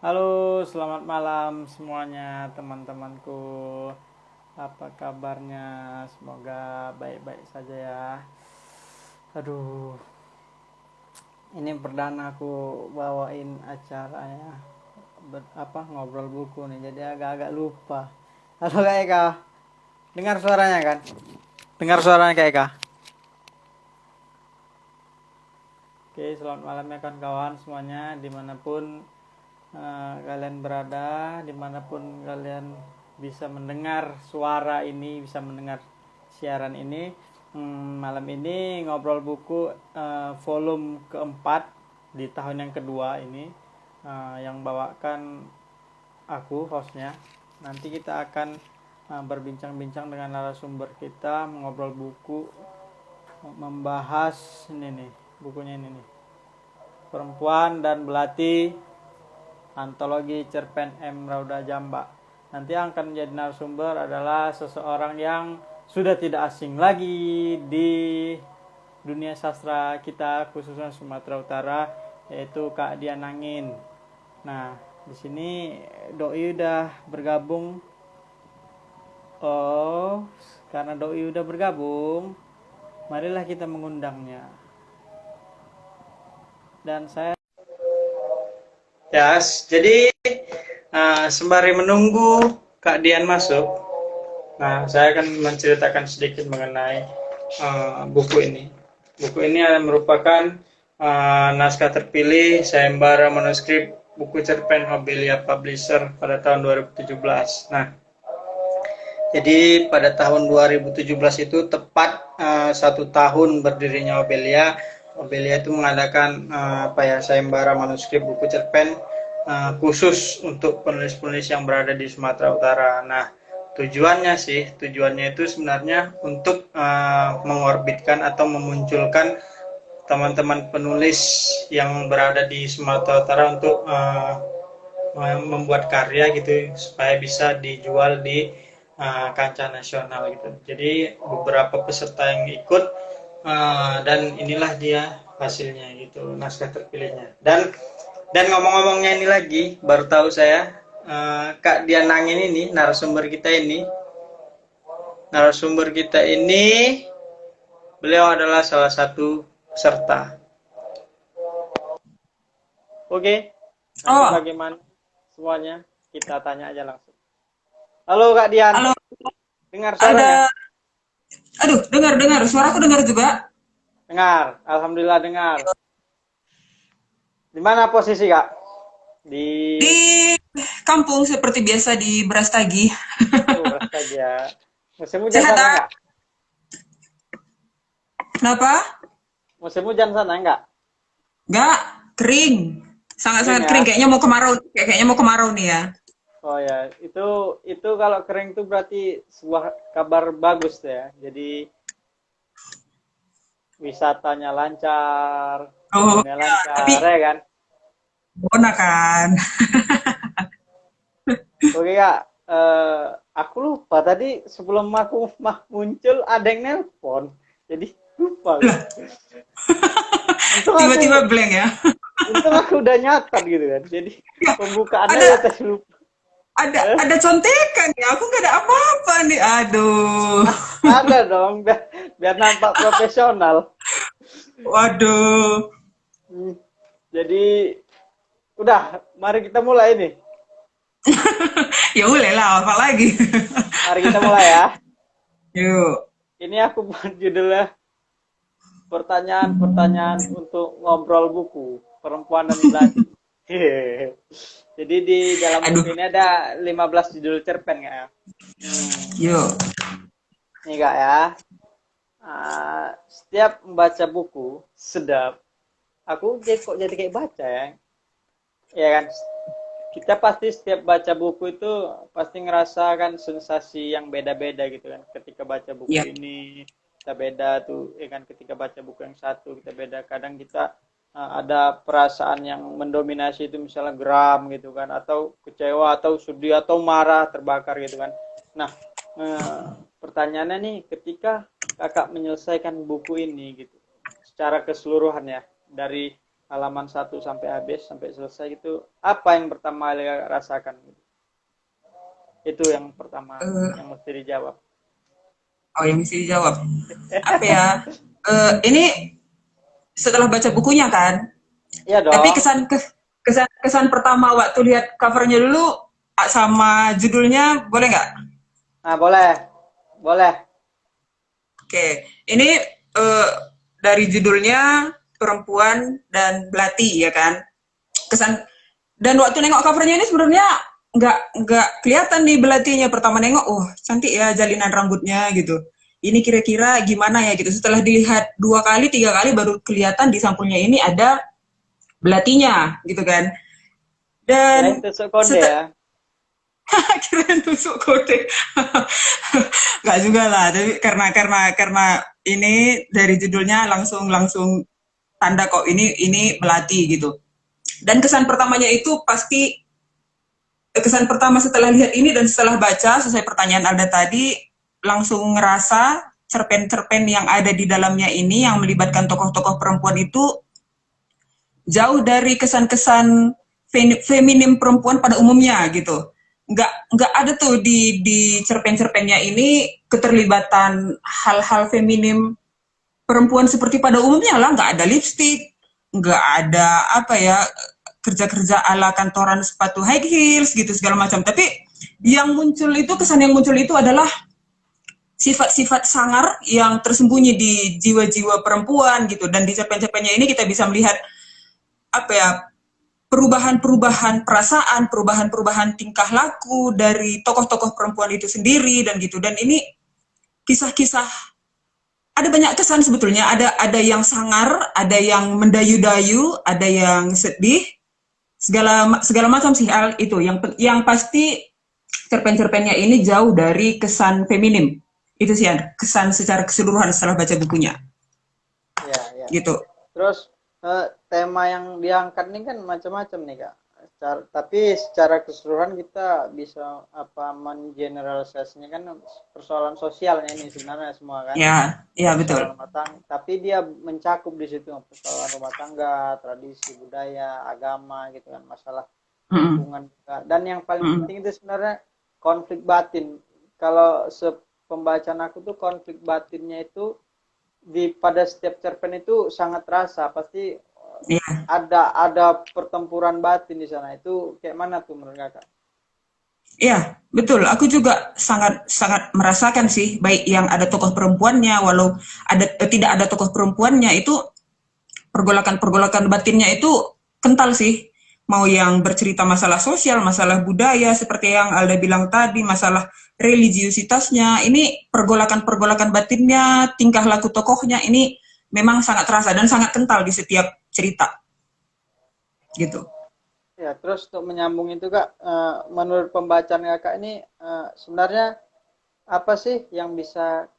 Halo, selamat malam semuanya teman-temanku. Apa kabarnya? Semoga baik-baik saja ya. Aduh, ini perdana aku bawain acaranya. Ngobrol buku nih, jadi agak-agak lupa. Halo Kak Eka, dengar suaranya kan? Dengar suaranya Kak Eka? Oke, selamat malam ya kawan-kawan semuanya, dimanapun kalian berada, dimanapun kalian bisa mendengar suara ini, bisa mendengar siaran ini. Malam ini ngobrol buku volume keempat di tahun yang kedua ini, yang bawakan aku hostnya. Nanti kita akan berbincang-bincang dengan narasumber kita, mengobrol buku, membahas ini nih, bukunya ini nih, Perempuan dan Belati, Antologi Cerpen M. Rauda Jamba. Nanti yang akan menjadi narasumber adalah seseorang yang sudah tidak asing lagi di dunia sastra kita, khususnya Sumatera Utara, yaitu Kak Dian Angin. Nah, di sini Doi udah bergabung. Oh, karena Doi udah bergabung, marilah kita mengundangnya. Dan saya jadi sembari menunggu Kak Dian masuk, nah saya akan menceritakan sedikit mengenai buku ini. Buku ini merupakan naskah terpilih sayembara manuskrip buku cerpen Obelia Publisher pada tahun 2017. Nah, jadi pada tahun 2017 itu tepat 1 tahun berdirinya Obelia. Obelia itu mengadakan sayembara manuskrip buku cerpen khusus untuk penulis-penulis yang berada di Sumatera Utara. Nah, tujuannya itu sebenarnya untuk mengorbitkan atau memunculkan teman-teman penulis yang berada di Sumatera Utara untuk membuat karya gitu supaya bisa dijual di kancah nasional gitu. Jadi beberapa peserta yang ikut dan inilah dia hasilnya gitu, naskah terpilihnya. Dan ngomong-ngomongnya ini lagi, baru tahu saya Kak Dian Angin ini narasumber kita ini beliau adalah salah satu peserta. Oke, nanti Oh, bagaimana semuanya kita tanya aja langsung. Halo Kak Dian, halo. dengar suaranya? Ada, aduh, dengar. Suaraku dengar juga. Dengar, alhamdulillah dengar. Di mana posisi Kak? Di Di kampung seperti biasa di Brastagi. beras saja. Musim hujan Sehat, sana ah? enggak? Kenapa? Musim hujan sana enggak? Nggak, kering. Kering Sangat-sangat kering. ya? Kayaknya mau kemarau. Kayaknya mau kemarau nih ya. Oh ya, itu kalau kering itu berarti sebuah kabar bagus ya. Jadi wisatanya lancar, Oh, kebunnya ya. Tapi, lancar, ya kan? bona kan. Oke Kak, aku lupa tadi sebelum aku muncul ada yang nelpon, jadi lupa aku. Lah, Untung aku, tiba-tiba blank ya. untung aku udah nyatat gitu kan. Jadi Ya, pembukaannya ada ya tadi lupa. ada contekan ya. Aku nggak ada apa-apa nih. Aduh. Ada dong, biar nampak profesional. Waduh. Hmm, Jadi udah, mari kita mulai nih. Ya boleh lah, apa lagi? Mari kita mulai ya. Yuk. Ini aku buat judulnya pertanyaan-pertanyaan untuk ngobrol buku Perempuan dan Belati. Hehehe. Jadi di dalam Aduh. buku ini ada 15 judul cerpen nggak ya? Yuk. Nih kak ya. Setiap membaca buku sedap. Aku jadi kayak baca ya. Ya kan. Kita pasti setiap baca buku itu pasti ngerasakan sensasi yang beda-beda gitu kan. Ketika baca buku Ya. ini kita beda tuh, ya kan. Ketika baca buku yang satu kita beda. Kadang kita ada perasaan yang mendominasi itu misalnya geram gitu kan, atau kecewa, atau sedih, atau marah, terbakar gitu kan. Nah, pertanyaannya nih, ketika kakak menyelesaikan buku ini gitu, secara keseluruhan ya, dari halaman 1 sampai habis sampai selesai gitu, apa yang pertama kali kakak rasakan? Itu yang pertama Eh, yang mesti dijawab. oh, yang mesti dijawab. Apa ya? Ini setelah baca bukunya kan. Iya Tapi dong. kesan pertama waktu lihat covernya dulu sama judulnya boleh nggak? Nah, boleh. Boleh. Oke, ini dari judulnya Perempuan dan Belati ya kan. Kesan dan waktu nengok covernya ini sebenarnya nggak kelihatan nih belatinya. Pertama nengok, oh cantik ya jalinan rambutnya gitu. Ini kira-kira gimana ya gitu. Setelah dilihat 2 kali, 3 kali baru kelihatan di sampulnya ini ada belatinya gitu kan. Kirain Dan tusuk konde setelah ya. kirain tusuk kode. Nggak juga lah, tapi karena ini dari judulnya langsung langsung tanda kok ini melati gitu. Dan kesan pertama setelah lihat ini dan setelah baca sesuai pertanyaan Alda tadi, langsung ngerasa cerpen-cerpen yang ada di dalamnya ini yang melibatkan tokoh-tokoh perempuan itu jauh dari kesan-kesan feminim perempuan pada umumnya gitu. Nggak ada tuh di cerpen-cerpennya ini keterlibatan hal-hal feminim perempuan seperti pada umumnya lah. Nggak ada lipstick, nggak ada apa ya, kerja-kerja ala kantoran sepatu high heels gitu segala macam. Tapi kesan yang muncul itu adalah sifat-sifat sangar yang tersembunyi di jiwa-jiwa perempuan gitu. Dan di cerpen-cerpennya ini kita bisa melihat apa ya, perubahan-perubahan perasaan, perubahan-perubahan tingkah laku dari tokoh-tokoh perempuan itu sendiri dan gitu. Dan ini kisah-kisah, ada banyak kesan sebetulnya. Ada yang sangar, ada yang mendayu-dayu, ada yang sedih, segala segala macam sih Al itu. Yang pasti cerpen-cerpennya ini jauh dari kesan feminim. Itu sih kesan secara keseluruhan setelah baca bukunya. Iya, iya. Gitu. Terus tema yang diangkat ini kan macam-macam nih Kak. Tapi secara keseluruhan kita bisa apa mengeneralisasinya kan persoalan sosialnya ini sebenarnya semua kan. Ya, ya Persoalan betul. rumah tangga, tapi dia mencakup di situ persoalan rumah tangga, tradisi, budaya, agama gitu kan, masalah Mm -mm. lingkungan juga. Dan yang paling Mm -mm. penting itu sebenarnya konflik batin. Kalau pembacaan aku tuh konflik batinnya itu pada setiap cerpen itu sangat terasa, pasti Ya. ada pertempuran batin di sana. Itu kayak mana tuh menurut kakak? Iya, betul. Aku juga sangat sangat merasakan sih, baik yang ada tokoh perempuannya, walau tidak ada tokoh perempuannya, itu pergolakan-pergolakan batinnya itu kental sih. Mau yang bercerita masalah sosial, masalah budaya, seperti yang Alda bilang tadi, masalah religiusitasnya, ini pergolakan-pergolakan batinnya, tingkah laku tokohnya, ini memang sangat terasa dan sangat kental di setiap cerita, gitu. Ya, terus untuk menyambung itu kak, menurut pembacaan kakak ini sebenarnya apa sih yang bisa,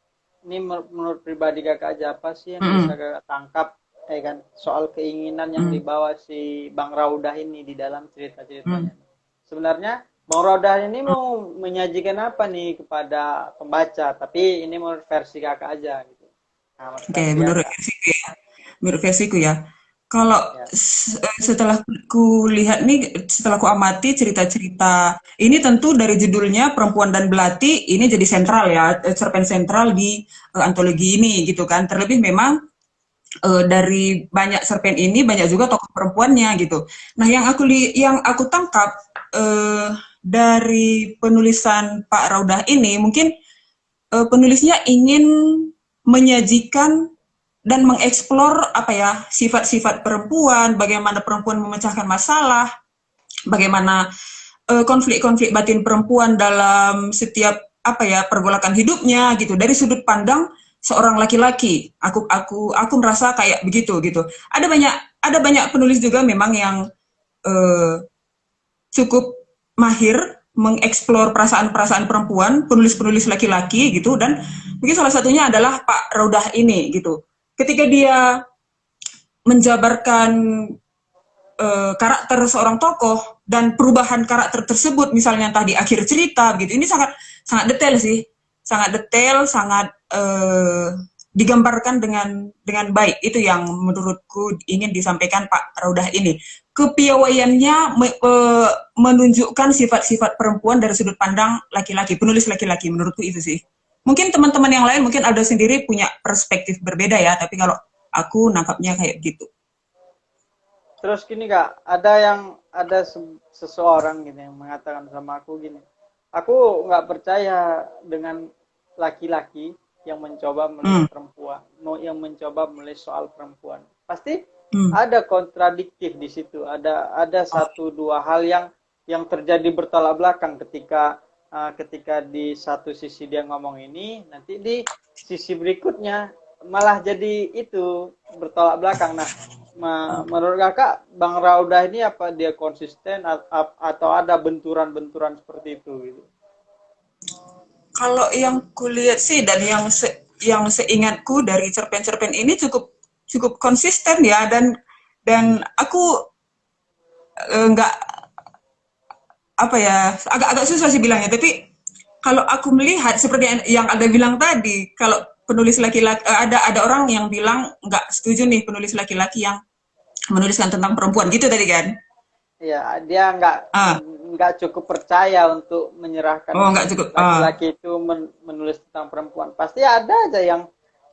ini menurut pribadi kakak aja, apa sih yang bisa Mm kakak tangkap kan soal keinginan yang -mm. dibawa si Bang Raudah ini di dalam Mm cerita-ceritanya? Sebenarnya Bang Raudah ini mau menyajikan apa nih kepada pembaca, tapi ini menurut versi kakak aja gitu. Nah, menurut Oke, versi kakak. menurut versiku ya. Kalau Ya. setelah ku lihat nih, setelah ku amati cerita-cerita ini, tentu dari judulnya Perempuan dan Belati ini jadi sentral ya, cerpen sentral di antologi ini gitu kan. Terlebih memang dari banyak cerpen ini banyak juga tokoh perempuannya gitu. Nah, yang aku tangkap dari penulisan Pak Raudah ini, mungkin penulisnya ingin menyajikan dan mengeksplor apa ya, sifat-sifat perempuan, bagaimana perempuan memecahkan masalah, bagaimana konflik-konflik batin perempuan dalam setiap apa ya, pergolakan hidupnya gitu, dari sudut pandang seorang laki-laki. Aku merasa kayak begitu gitu. Ada banyak penulis juga memang yang eh, cukup mahir mengeksplor perasaan-perasaan perempuan, penulis-penulis laki-laki gitu. Dan mungkin salah satunya adalah Pak Raudah ini gitu. Ketika dia menjabarkan karakter seorang tokoh dan perubahan karakter tersebut, misalnya entah di akhir cerita gitu, ini sangat sangat detail sih, sangat detail, sangat digambarkan dengan baik. Itu yang menurutku ingin disampaikan Pak Raudah ini. Kepiawaiannya menunjukkan sifat-sifat perempuan dari sudut pandang laki-laki, penulis laki-laki, menurutku itu sih. Mungkin teman-teman yang lain mungkin ada sendiri punya perspektif berbeda ya, tapi kalau aku nangkapnya kayak gitu. Terus gini Kak, ada seseorang gini yang mengatakan sama aku gini, aku nggak percaya dengan laki-laki yang mencoba menulis perempuan, yang mencoba menulis soal perempuan. Pasti ada kontradiktif di situ, ada satu dua hal yang terjadi bertolak belakang ketika di satu sisi dia ngomong ini, nanti di sisi berikutnya malah jadi itu bertolak belakang. Nah, menurut kakak Bang Raudah ini apa dia konsisten atau ada benturan-benturan seperti itu gitu? Kalau yang kulihat sih dan yang seingatku dari cerpen-cerpen ini cukup konsisten ya, dan aku nggak apa ya, agak susah sih bilangnya, tapi kalau aku melihat seperti yang Anda bilang tadi, kalau penulis laki-laki, ada orang yang bilang nggak setuju nih penulis laki-laki yang menuliskan tentang perempuan gitu tadi kan? Ya, dia nggak cukup percaya untuk menyerahkan Nggak cukup. Laki-laki itu menulis tentang perempuan. Pasti ada aja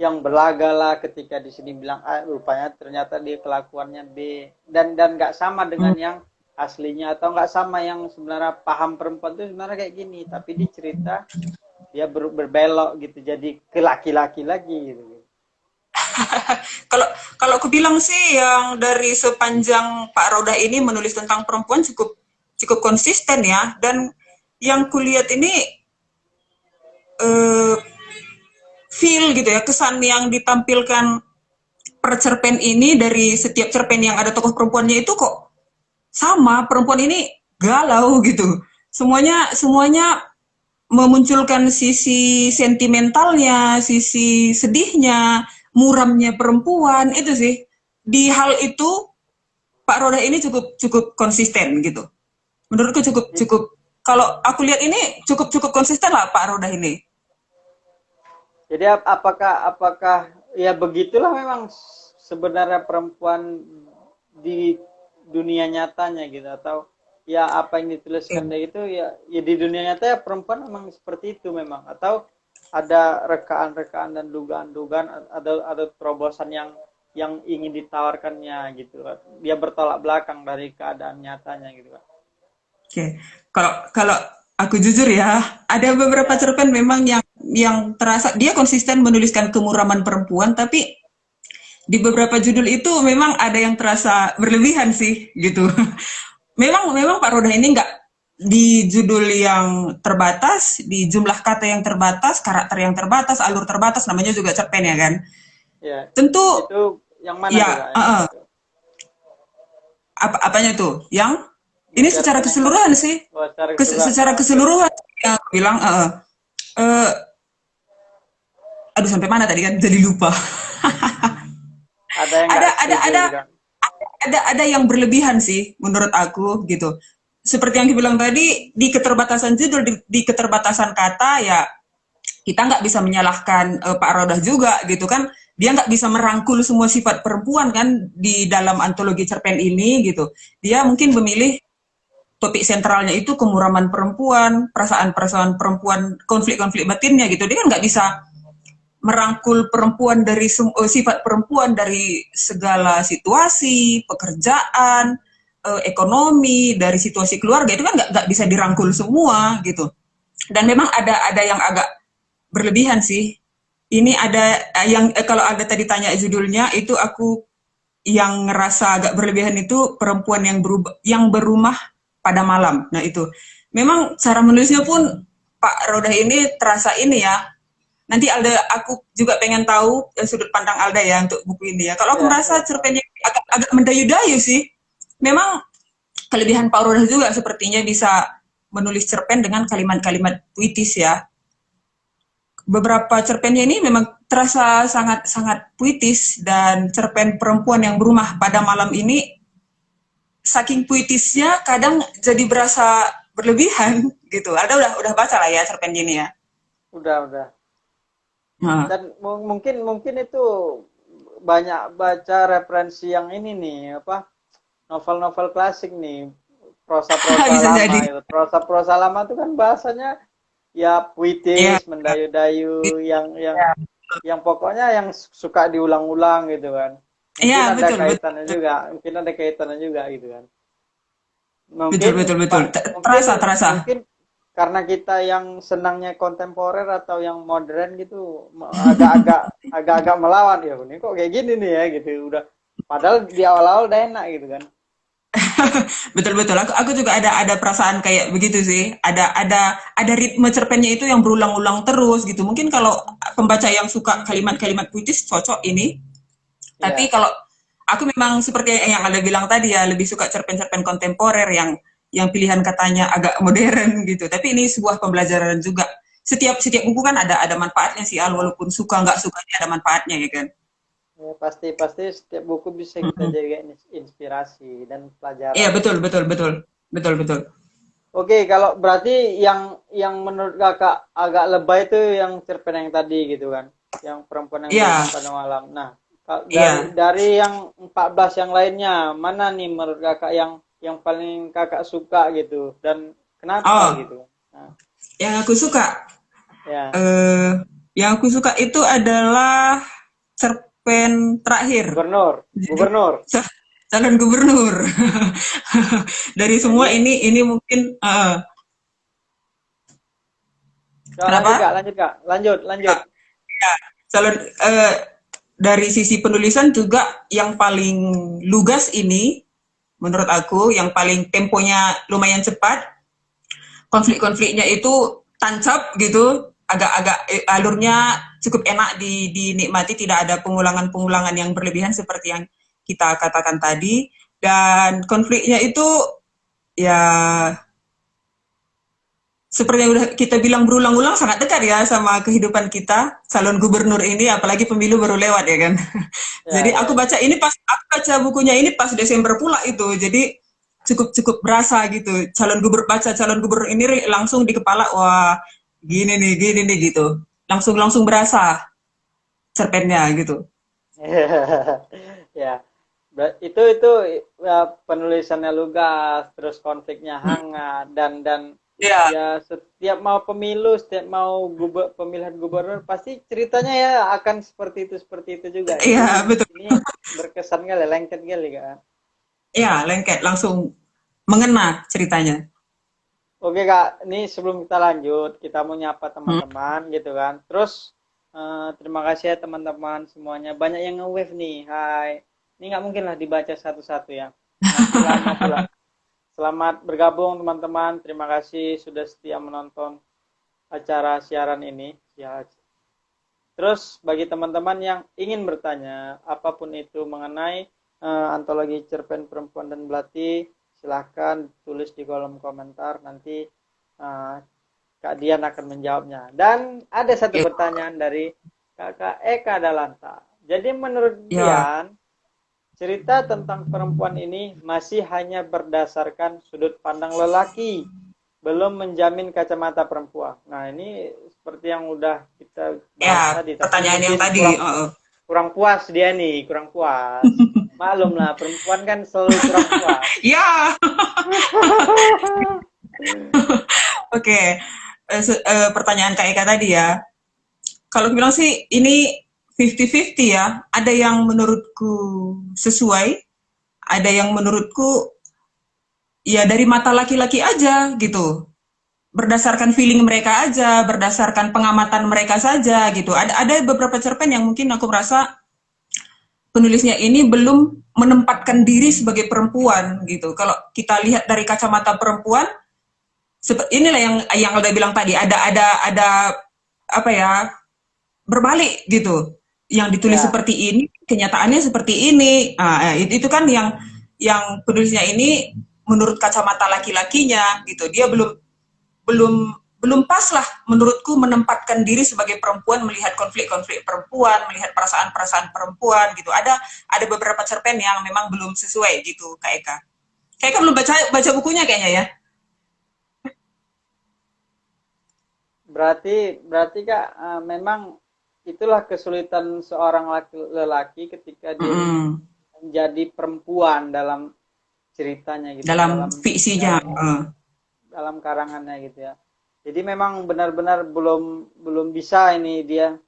yang berlaga lah ketika di sini bilang rupanya ternyata dia kelakuannya B, dan nggak sama dengan yang aslinya, atau nggak sama yang sebenarnya paham perempuan itu sebenarnya kayak gini, tapi di cerita dia berbelok gitu jadi ke laki-laki lagi gitu. Kalau aku bilang sih yang dari sepanjang Pak Roda ini menulis tentang perempuan cukup konsisten ya, dan yang kulihat ini feel gitu ya, kesan yang ditampilkan per cerpen ini dari setiap cerpen yang ada tokoh perempuannya itu kok sama, perempuan ini galau gitu. Semuanya memunculkan sisi sentimentalnya, sisi sedihnya, muramnya perempuan, itu sih. Di hal itu Pak Roda ini cukup konsisten gitu. Menurutku cukup kalau aku lihat ini cukup konsisten lah Pak Roda ini. Jadi apakah ya begitulah memang sebenarnya perempuan di dunia nyatanya gitu, atau ya apa yang dituliskan itu ya di dunia nyata ya perempuan memang seperti itu memang, atau ada rekaan-rekaan dan dugaan-dugaan, ada terobosan yang ingin ditawarkannya gitu, dia bertolak belakang dari keadaan nyatanya gitu kan. Oke. Kalau aku jujur ya, ada beberapa cerpen memang yang terasa dia konsisten menuliskan kemuraman perempuan, tapi di beberapa judul itu memang ada yang terasa berlebihan sih gitu. Memang Pak Roda ini nggak di judul yang terbatas, di jumlah kata yang terbatas, karakter yang terbatas, alur terbatas, namanya juga cerpen ya kan. Ya. Tentu itu yang mana ya, juga, apanya tuh? Yang ini secara keseluruhan sih. Secara keseluruhan yang bilang aduh sampai mana tadi kan jadi lupa. Ada yang berlebihan sih menurut aku gitu. Seperti yang dibilang tadi, di keterbatasan judul, di keterbatasan kata ya kita nggak bisa menyalahkan Pak Rodah juga gitu kan. Dia nggak bisa merangkul semua sifat perempuan kan di dalam antologi cerpen ini gitu. Dia mungkin memilih topik sentralnya itu kemuraman perempuan, perasaan-perasaan perempuan, konflik-konflik batinnya gitu. Dia kan nggak bisa merangkul perempuan dari sifat perempuan dari segala situasi, pekerjaan, ekonomi, dari situasi keluarga, itu kan nggak bisa dirangkul semua gitu. Dan memang ada yang agak berlebihan sih. Ini ada yang kalau ada tadi tanya judulnya, itu aku yang ngerasa agak berlebihan itu perempuan yang berumah pada malam. Nah itu memang cara menulisnya pun Pak Roda ini terasa ini ya. Nanti Alda, aku juga pengen tahu sudut pandang Alda ya untuk buku ini ya. Kalau aku merasa cerpennya agak mendayu-dayu sih. Memang kelebihan Pak Roda juga sepertinya bisa menulis cerpen dengan kalimat-kalimat puitis ya. Beberapa cerpennya ini memang terasa sangat puitis, dan cerpen perempuan yang berumah pada malam ini saking puitisnya kadang jadi berasa berlebihan gitu. Alda udah baca lah ya cerpen ini ya. Udah. Nah, Dan mungkin mungkin itu banyak baca referensi yang ini nih, apa, novel-novel klasik nih, prosa-prosa bisa lama jadi. itu. Prosa-prosa lama itu kan bahasanya ya Iya, puitis, mendayu-dayu, yang pokoknya yang suka diulang-ulang gitu kan. iya, Mungkin ada betul, betul, kaitannya juga, mungkin ada kaitannya juga gitu kan. betul, Mungkin betul, betul. Pak, Terasa, mungkin terasa. mungkin karena kita yang senangnya kontemporer atau yang modern gitu, agak-agak melawan ya. Ini kok kayak gini nih ya gitu. Udah padahal di awal-awal udah enak gitu kan. Betul, betul. Aku juga ada perasaan kayak begitu sih. Ada ritme cerpennya itu yang berulang-ulang terus gitu. Mungkin kalau pembaca yang suka kalimat-kalimat puitis cocok ini. Tapi Iya. kalau aku memang seperti yang Anda bilang tadi ya, lebih suka cerpen-cerpen kontemporer yang pilihan katanya agak modern gitu. Tapi ini sebuah pembelajaran juga. Setiap buku kan ada manfaatnya sih Al, Ya. walaupun suka nggak suka ada manfaatnya ya kan. Ya, pasti pasti setiap buku bisa kita Mm-mm. jadi inspirasi dan Iya, pelajaran. betul, betul, betul, betul, betul. Oke, kalau berarti yang menurut kakak agak lebay itu yang cerpen yang tadi gitu kan, yang perempuan yang Iya, berenang pada malam. Nah, dari iya. dari yang 14 yang lainnya, mana nih menurut kakak yang paling kakak suka gitu dan kenapa Oh, gitu? Nah, yang aku suka, ya, eh, yang aku suka itu adalah cerpen terakhir. gubernur, Judul gubernur. calon gubernur. Dari semua Jadi, ini mungkin lanjut kak, kenapa? lanjut kak, lanjut, lanjut. Ya, calon dari sisi penulisan juga yang paling lugas ini menurut aku yang paling temponya lumayan cepat, konflik-konfliknya itu tancap gitu, agak-agak alurnya cukup enak dinikmati, tidak ada pengulangan-pengulangan yang berlebihan seperti yang kita katakan tadi, dan konfliknya itu ya seperti yang udah kita bilang berulang-ulang sangat dekat ya sama kehidupan kita calon gubernur ini, apalagi pemilu baru lewat ya kan. Ya, Jadi ya, ya. aku baca bukunya ini pas Desember pula itu, jadi cukup cukup berasa gitu. Calon gubernur ini langsung di kepala, wah gini nih gitu. Langsung langsung berasa cerpennya gitu. Ya, itu ya, penulisannya lugas, terus konfliknya hangat dan Iya, ya setiap mau pemilu, setiap mau pemilihan gubernur pasti ceritanya ya akan seperti itu juga. iya Jadi betul. ini berkesan kali, lengket kali kan. Iya, lengket langsung mengena ceritanya. Oke Kak, ini sebelum kita lanjut, kita mau nyapa Hmm. teman-teman gitu kan. Terus terima kasih ya teman-teman semuanya. Banyak yang nge-wave nih. Hai. Ini nggak mungkin lah dibaca satu-satu ya. Nanti lama pula. Selamat bergabung teman-teman. Terima kasih sudah setia menonton acara siaran ini. Ya. Terus bagi teman-teman yang ingin bertanya apapun itu mengenai antologi cerpen perempuan dan belati, silahkan tulis di kolom komentar. Nanti uh, Kak Dian akan menjawabnya. Dan ada satu Ya, pertanyaan dari Kakak Eka Dalanta. Jadi menurut ya, Dian, cerita tentang perempuan ini masih hanya berdasarkan sudut pandang lelaki, belum menjamin kacamata perempuan. Nah, ini seperti yang udah kita bahas ya, tadi, tapi pertanyaan yang mungkin tadi. kurang puas dia nih, kurang puas. Maklum lah, perempuan kan selalu kurang puas. Ya, oke. Pertanyaan Kak Eka tadi ya. Kalau aku bilang sih ini 50-50 ya. Ada yang menurutku sesuai, ada yang menurutku ya dari mata laki-laki aja gitu. Berdasarkan feeling mereka aja, berdasarkan pengamatan mereka saja gitu. Ada beberapa cerpen yang mungkin aku merasa penulisnya ini belum menempatkan diri sebagai perempuan gitu. Kalau kita lihat dari kacamata perempuan, inilah yang Alda bilang tadi, ada apa ya, berbalik gitu. Yang ditulis Ya, seperti ini, kenyataannya seperti ini. Nah, itu kan yang penulisnya ini menurut kacamata laki-lakinya gitu. Dia belum belum belum pas lah menurutku menempatkan diri sebagai perempuan, melihat konflik-konflik perempuan, melihat perasaan-perasaan perempuan gitu. Ada beberapa cerpen yang memang belum sesuai gitu, Kak Eka. Kak Eka belum baca baca bukunya kayaknya ya. berarti berarti Kak memang itulah kesulitan seorang lelaki ketika dia Mm-mm. menjadi perempuan dalam ceritanya gitu, Dalam fiksinya. dalam dalam karangannya gitu ya. Jadi memang benar-benar belum belum bisa ini dia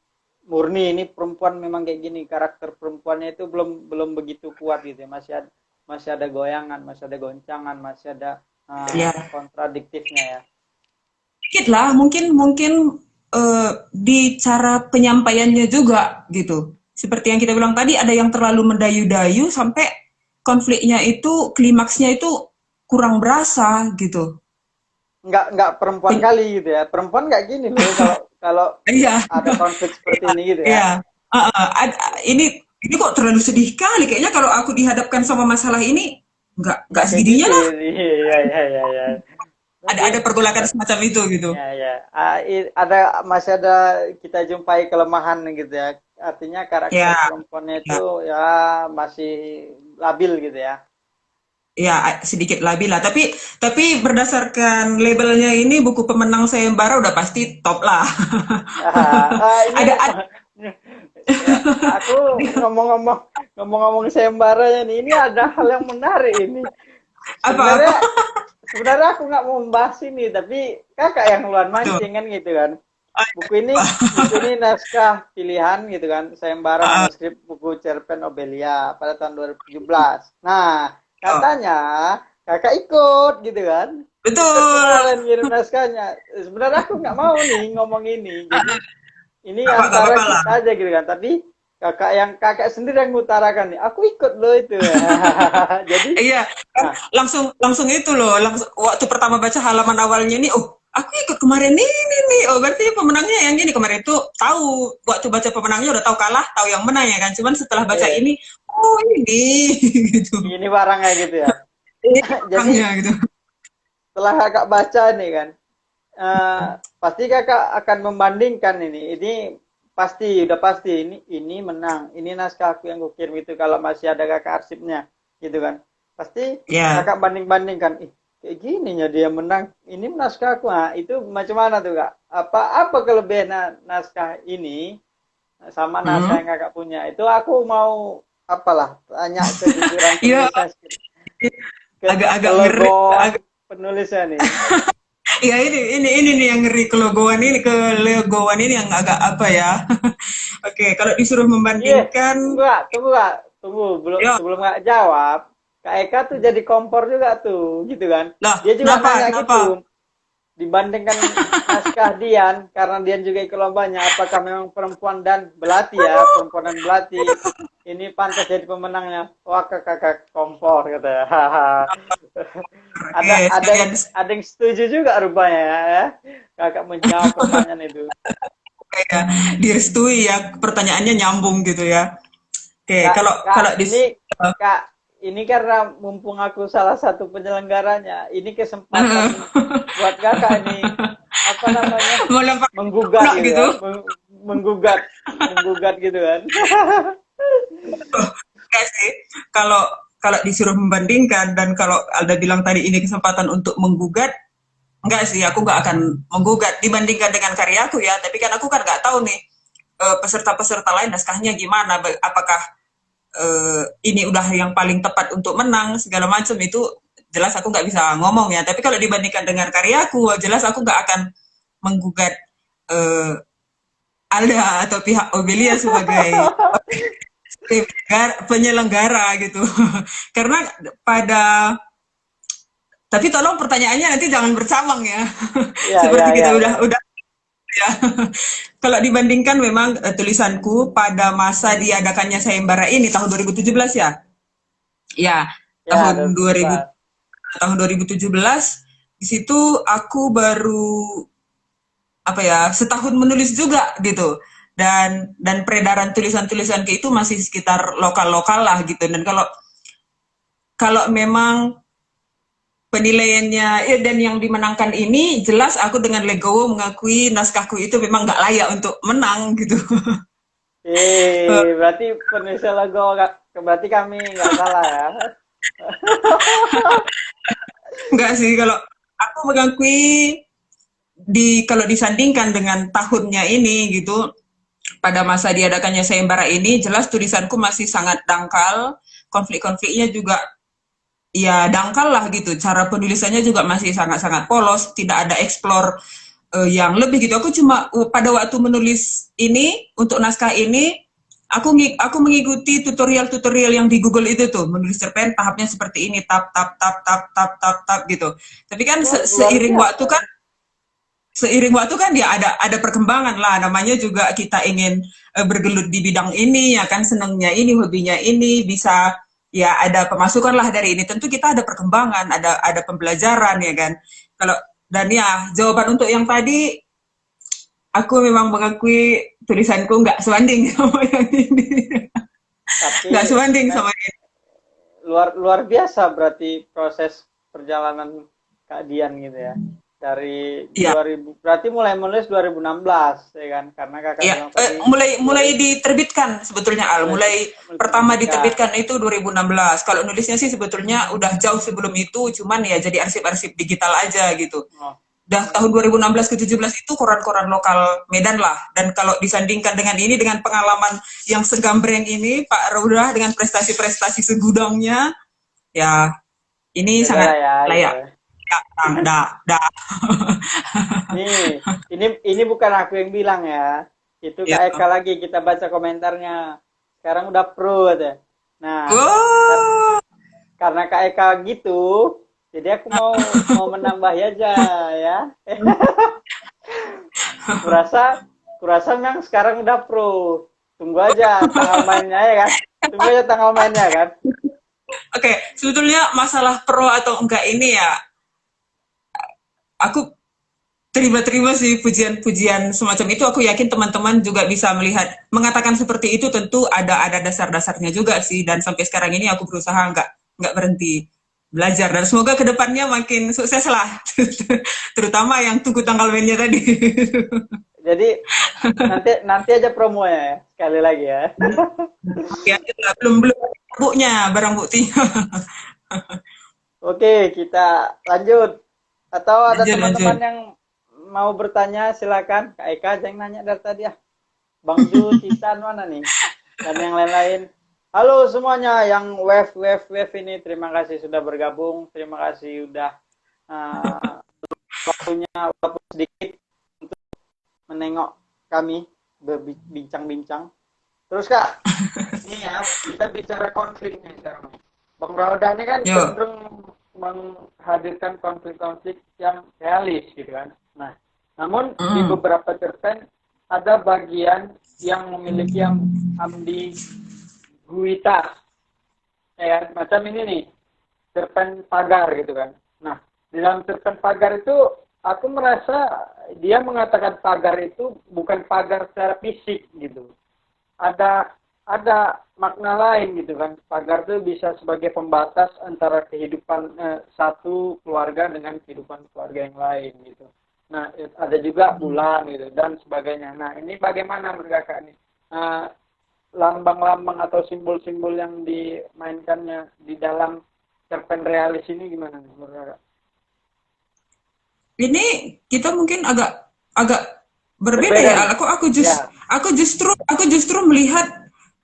murni ini perempuan memang kayak gini, karakter perempuannya itu belum belum begitu kuat gitu ya. Masih ada goyangan, masih ada goncangan, masih ada Ya, kontradiktifnya ya. sedikit lah, mungkin mungkin di cara penyampaiannya juga gitu. Seperti yang kita bilang tadi, ada yang terlalu mendayu-dayu sampai konfliknya itu, klimaksnya itu kurang berasa gitu. Nggak perempuan Pen- kali gitu ya. Perempuan nggak gini loh kalau kalau Iya, ada konflik seperti ini gitu ya. iya. Ini kok terlalu sedih kali. Kayaknya kalau aku dihadapkan sama masalah ini, nggak Nggak kayak segininya gitu. lah. Iya, iya, iya, iya. Ada Mungkin pergolakan semacam itu gitu. ya ya. Masih ada kita jumpai kelemahan gitu ya. Artinya karakter Ya, perempuannya ya. itu ya masih labil gitu ya. Ya, sedikit labil lah. Tapi berdasarkan labelnya ini buku pemenang sayembara udah pasti top lah. Ini Ada ya, aku ngomong-ngomong sayembaranya nih, ini ada hal yang menarik ini. apa-apa. Sebenarnya sebenarnya aku nggak mau membahas ini, tapi kakak yang luar Tuh. mancing kan gitu kan. Buku ini naskah pilihan gitu kan, sayembara Ah, manuskrip buku cerpen Obelia pada tahun 2017. Nah, oh, katanya kakak ikut gitu kan. Ikut betul. kemarin ngirim naskahnya. Sebenarnya aku nggak mau nih ngomong ini. Jadi ini Gak antara apa-apa lah. kita aja gitu kan. Tapi kakak sendiri yang mengutarakan nih. Aku ikut loh itu. Jadi, Iya, kan nah, langsung langsung itu loh. Langsung waktu pertama baca halaman awalnya ini, oh, aku ikut kemarin ini nih. Oh, berarti pemenangnya yang ini. Kemarin itu tahu waktu baca pemenangnya udah tahu kalah, tahu yang menang ya kan. Cuman setelah baca iya, ini, oh ini gitu. ini barangnya gitu ya. Ini Jadi orangnya gitu. setelah kakak baca nih kan, pasti kakak akan membandingkan ini. Ini pasti, udah pasti ini menang. Ini naskah aku yang kukirim itu kalau masih ada kakak arsipnya, gitu kan. Pasti Ya. kakak banding-bandingkan. Ih, kayak gininya dia menang. Ini naskah aku. Nah, itu macam mana tuh kak? Apa kelebihan naskah ini sama naskah Hmm. yang kakak punya? Itu aku mau apalah tanya kejujuran Iya, penulisnya, ke agak-agak ngeri. logo penulisnya nih. Ya ini nih yang ngeri ke logoan ini yang agak apa ya. Oke, kalau disuruh Iya, membandingkan, tunggu kak, tunggu belum ya sebelum nggak jawab. Kak Eka tuh jadi kompor juga tuh, gitu kan? lah, Dia juga kenapa? nanya Kenapa? gitu, dibandingkan naskah Dian, karena Dian juga ikut lombanya, apakah memang perempuan dan belati ya, perempuan dan belati ini pantas jadi pemenangnya? Wah kakak kompor kata ya. ada Oke, ada yang sekalian ada yang setuju juga rupanya ya. Kakak menjawab pertanyaan itu. ya, direstui ya, pertanyaannya nyambung gitu ya. Oke, Kak, kalau Kak, kalau di Kak, ini karena mumpung aku salah satu penyelenggaranya, ini kesempatan buat kakak ini apa namanya melempar menggugat bola gitu gitu. ya, menggugat gitu kan. Enggak sih. Kalau kalau disuruh membandingkan dan kalau Alda bilang tadi ini kesempatan untuk menggugat, enggak sih, aku nggak akan menggugat dibandingkan dengan karyaku ya. Tapi kan aku kan nggak tahu nih peserta-peserta lain naskahnya gimana, apakah ini udah yang paling tepat untuk menang segala macam itu jelas aku nggak bisa ngomong ya. Tapi kalau dibandingkan dengan karyaku, jelas aku nggak akan menggugat eh, Alda atau pihak Obelia sebagai penyelenggara gitu. Karena pada tapi tolong pertanyaannya nanti jangan bercabang ya. Ya, Seperti ya, kita ya, udah ya. udah ya. Kalau dibandingkan memang tulisanku pada masa diadakannya sayembara ini tahun 2017 ya. Ya, Ya, tahun 2000 2017. tahun 2017 di situ aku baru apa ya setahun menulis juga gitu dan peredaran tulisan-tulisan ke itu masih sekitar lokal-lokal lah gitu dan kalau kalau memang penilaiannya dan yang dimenangkan ini jelas aku dengan legowo mengakui naskahku itu memang nggak layak untuk menang gitu. Berarti penulis logo, berarti kami nggak salah ya. Nggak sih kalau aku mengakui kalau disandingkan dengan tahunnya ini gitu pada masa diadakannya sayembara ini, jelas tulisanku masih sangat dangkal, konflik-konfliknya juga ya dangkal lah gitu. Cara penulisannya juga masih sangat-sangat polos, tidak ada explore yang lebih gitu. Aku cuma pada waktu menulis ini untuk naskah ini, aku mengikuti tutorial-tutorial yang di Google itu tuh, menulis cerpen tahapnya seperti ini, tap tap tap tap tap tap tap gitu. Tapi kan Wah, luar biasa. seiring waktu kan ya ada perkembangan lah, namanya juga kita ingin bergelut di bidang ini ya kan, senangnya ini, hobinya ini, bisa ya ada pemasukan lah dari ini, tentu kita ada perkembangan, ada pembelajaran ya kan. Kalau dan ya jawaban untuk yang tadi, aku memang mengakui tulisanku nggak sebanding sama yang ini, nggak Tapi sebanding sama ini. luar luar biasa berarti proses perjalanan Kak Dian gitu ya. Dari Ya, 2000 berarti mulai menulis 2016 ya kan? Karena Kakak ya, bilang tadi mulai 2000 diterbitkan sebetulnya Al, mulai mulai mulai pertama diterbitkan. diterbitkan itu 2016. Kalau nulisnya sih sebetulnya udah jauh sebelum itu, cuman ya jadi arsip-arsip digital aja gitu. Oh. Dah tahun 2016 ke 17 itu koran-koran lokal Medan lah. Dan kalau disandingkan dengan ini, dengan pengalaman yang segambreng ini, Pak Raudah dengan prestasi-prestasi segudangnya, ya ini Beda lah sangat ya gitu. layak. Ya, dah, dah. Nih, ini bukan aku yang bilang ya. Itu Ya. Kak Eka lagi, kita baca komentarnya. Sekarang udah pro aja. Nah, kar- Oh, karena Kak Eka gitu, jadi aku mau mau menambah aja ya. Kurasa kurasa memang sekarang udah pro. Tunggu aja tanggal mainnya ya kan. Tunggu aja tanggal mainnya kan. oke. Sebetulnya masalah pro atau enggak ini ya, aku terima-terima sih pujian-pujian semacam itu. Aku yakin teman-teman juga bisa melihat, mengatakan seperti itu tentu ada dasar-dasarnya juga sih. Dan sampai sekarang ini aku berusaha nggak berhenti belajar, dan semoga kedepannya makin sukses lah. Terutama yang tunggu tanggal mainnya tadi. Jadi nanti nanti aja promo ya sekali lagi ya. Ya, belum belum buknya, barang buktinya. Oke, kita lanjut. Atau ada Lanjut lanjut. teman-teman yang mau bertanya silakan. Kak Eka aja yang nanya dari tadi ya. Bang Ju, Titan mana nih? Dan yang lain-lain. Halo semuanya yang wave ini, terima kasih sudah bergabung. Terima kasih sudah uh, waktunya walaupun sedikit untuk menengok kami berbincang-bincang. Terus Kak, ini ya kita bicara konflik nih sekarang. Bang Rauda ini kan Yuk. cenderung menghadirkan konflik-konflik yang realis gitu kan. Nah, namun di Mm. beberapa cerpen ada bagian yang memiliki ambiguitas, ya kan? Macam ini nih, cerpen pagar gitu kan. Nah, di dalam cerpen pagar itu aku merasa dia mengatakan pagar itu bukan pagar secara fisik gitu. Ada makna lain gitu kan. Pagar itu bisa sebagai pembatas antara kehidupan satu keluarga dengan kehidupan keluarga yang lain gitu. Nah, ada juga bulan gitu dan sebagainya. Nah, ini bagaimana menurut Kakak nih? Lambang-lambang atau simbol-simbol yang dimainkannya di dalam cerpen realis ini gimana nih menurut Kakak? Ini kita mungkin agak agak berbeda Berbeda ya. nih. Ya. Aku justru melihat,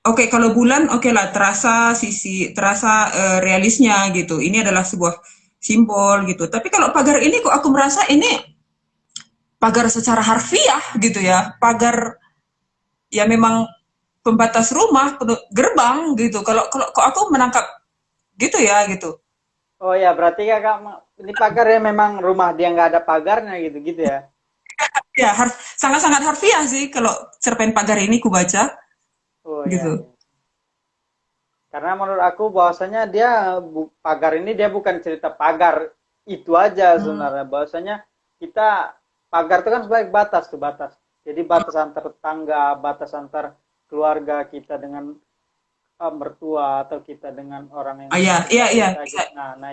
oke, kalau bulan oke lah, terasa realisnya gitu. Ini adalah sebuah simbol gitu. Tapi kalau pagar ini kok aku merasa ini pagar secara harfiah gitu ya. Pagar ya memang pembatas rumah, gerbang gitu. Kalau kalau kok aku menangkap gitu ya gitu. Oh ya, berarti Kakak ini pagarnya memang rumah dia nggak ada pagarnya gitu ya. Ya, sangat-sangat harfiah sih kalau cerpen pagar ini ku baca Oh ya, gitu. ya. Karena menurut aku bahwasanya dia pagar ini dia bukan cerita pagar itu aja sebenarnya. Bahwasanya kita pagar itu kan sebagai batas tuh batas. Jadi batas antar tetangga, batas antar keluarga kita dengan mertua atau kita dengan orang yang Ah, ya, iya, sekitar iya, kita bisa. gitu. Nah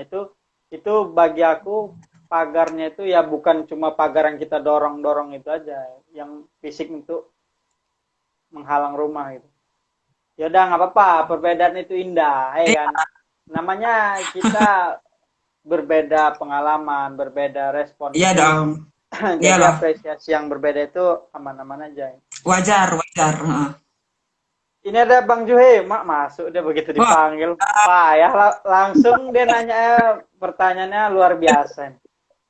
itu bagi aku pagarnya itu ya bukan cuma pagar yang kita dorong-dorong itu aja, yang fisik untuk menghalang rumah gitu. Ya udah nggak apa-apa, perbedaan itu indah, ya Iya, kan? Namanya kita berbeda pengalaman, berbeda respon. iya Jadi dong. Jadi Iyalah, apresiasi yang berbeda itu aman-aman aja. wajar, wajar. Heeh. Ini ada Bang Juhe, mak masuk dia begitu Wah, dipanggil. Payah langsung dia nanya pertanyaannya luar biasa.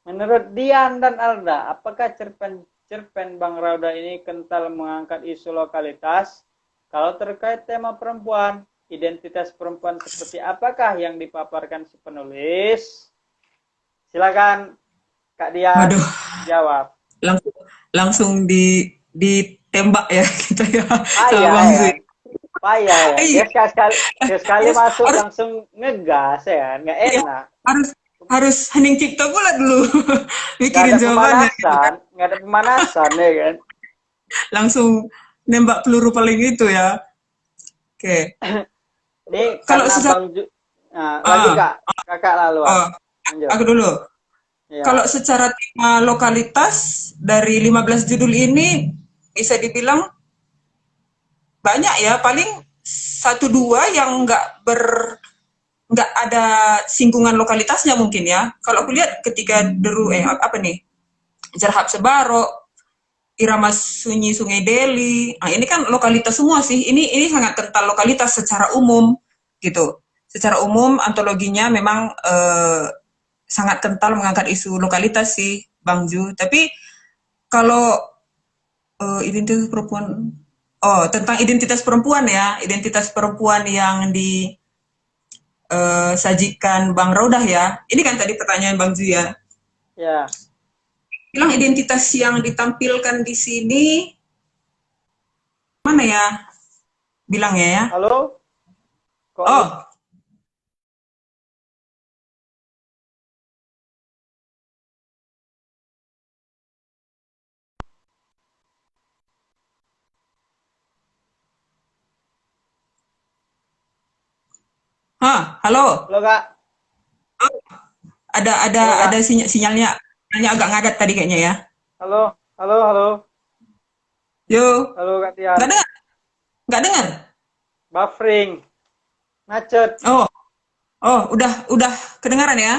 Menurut Dian dan Alda, apakah cerpen Bang Rauda ini kental mengangkat isu lokalitas? Kalau terkait tema perempuan, identitas perempuan seperti apakah yang dipaparkan si penulis? Silakan Kak Dian waduh, jawab. langsung langsung ditembak ya kita ya sama Payah Bang ya, Zui. payah ya. Iya, Dia sekali harus masuk harus langsung ngegas ya, nggak iya, enak. harus harus hening cipta pula dulu Nggak mikirin ada jawabannya gitu kan. pemanasan, nggak ada pemanasan ya kan. Langsung nembak peluru paling itu ya. Oke. Ini Kalau karena secara Bang nah, lanjut ah, Kak, kakak laluan, oh, lanjut. aku dulu. Kalau Ya, secara tema lokalitas dari 15 judul ini bisa dibilang banyak ya, paling satu dua yang nggak ada singgungan lokalitasnya mungkin ya. Kalau aku lihat ketika apa nih, Jarhab Sebaro, Irama Sunyi Sungai Deli, nah ini kan lokalitas semua sih. Ini sangat kental lokalitas secara umum gitu. Secara umum antologinya memang sangat kental mengangkat isu lokalitas sih Bang Ju. Tapi kalau identitas perempuan, oh tentang identitas perempuan ya, identitas perempuan yang disajikan Bang Raudah ya. Ini kan tadi pertanyaan Bang Ju ya. ya. Bilang identitas yang ditampilkan di sini mana ya? Bilangnya ya. Halo, kok hilang? Oh, halo. Halo Kak, Ada ada halo Kak, ada sinyalnya agak ngadat tadi kayaknya ya. halo, halo, halo, Yo, halo Kak Tian, nggak dengar? Nggak dengar? buffering, macet, Oh, oh, udah kedengaran ya?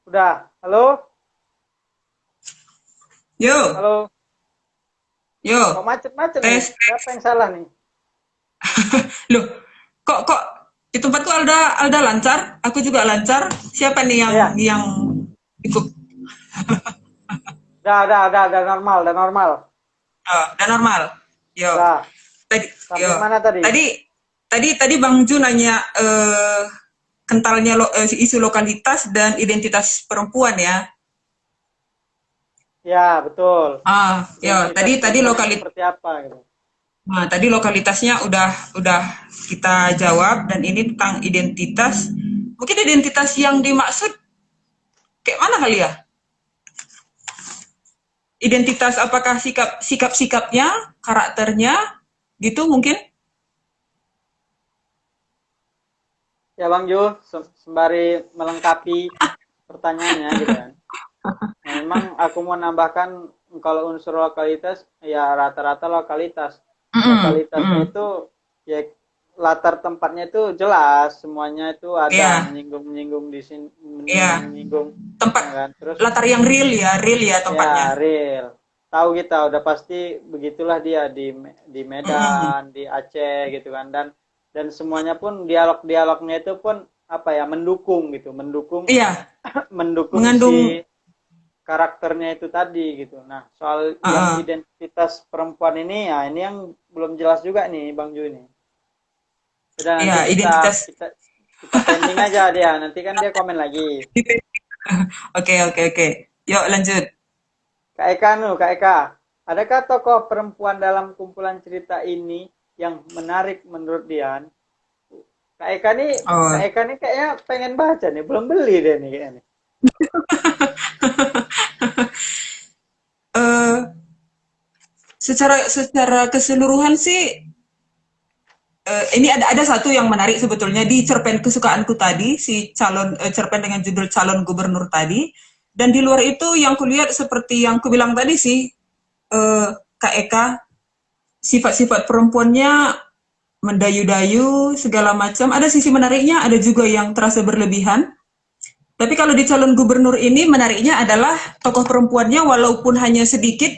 udah, halo, Yo, halo, kok yo, macet-macet nih? tes. Siapa yang salah nih? Loh, kok di tempatku Alda lancar, aku juga lancar. Siapa nih yang Iya, yang ikut? udah normal, udah normal, Oh, udah normal. Yo, udah. tadi, Sampai yo, mana tadi? tadi, tadi Bang Ju nanya kentalnya isu lokalitas dan identitas perempuan ya. Ya, betul. Ya, Identitas tadi perempuan itu lokalitas. seperti apa gitu. Nah, tadi lokalitasnya udah kita jawab dan ini tentang identitas. Mungkin identitas yang dimaksud kayak mana kali ya? Identitas apakah sikap-sikapnya, karakternya gitu mungkin? Ya Bang Jo, sembari melengkapi pertanyaannya gitu kan. Nah, memang aku mau nambahkan kalau unsur lokalitas ya rata-rata lokalitas. Mm-mm, Lokalitasnya mm-mm. itu ya latar tempatnya itu jelas, semuanya itu ada Iya, menyinggung-menyinggung di sini, iya. menyinggung Tempat ya kan. Terus latar yang real ya ya tempatnya. real. Tahu kita udah pasti begitulah dia di Mm-mm. Medan, di Aceh gitu kan dan semuanya pun dialog-dialognya itu pun apa ya mendukung gitu, mendukung Iya, mendukung mengandung si karakternya itu tadi gitu. Nah, soal yang uh, identitas perempuan ini ya ini yang belum jelas juga nih Bang Ju ini. Sudah nanti ya kita identitas. kita kita pending aja dia. Nanti kan dia komen lagi. Oke, oke, oke. Yuk lanjut. Kak Eka Kak Eka, adakah tokoh perempuan dalam kumpulan cerita ini yang menarik menurut Dian? Kak Eka nih, Kak Oh, Eka nih kayaknya pengen baca nih, belum beli deh nih kayaknya. eh secara secara keseluruhan sih ini ada satu yang menarik sebetulnya di cerpen kesukaanku tadi, si cerpen dengan judul calon gubernur tadi. Dan di luar itu yang kulihat seperti yang kubilang tadi sih, Kak Eka, sifat-sifat perempuannya mendayu-dayu segala macam. Ada sisi menariknya, ada juga yang terasa berlebihan. Tapi kalau di calon gubernur ini menariknya adalah tokoh perempuannya walaupun hanya sedikit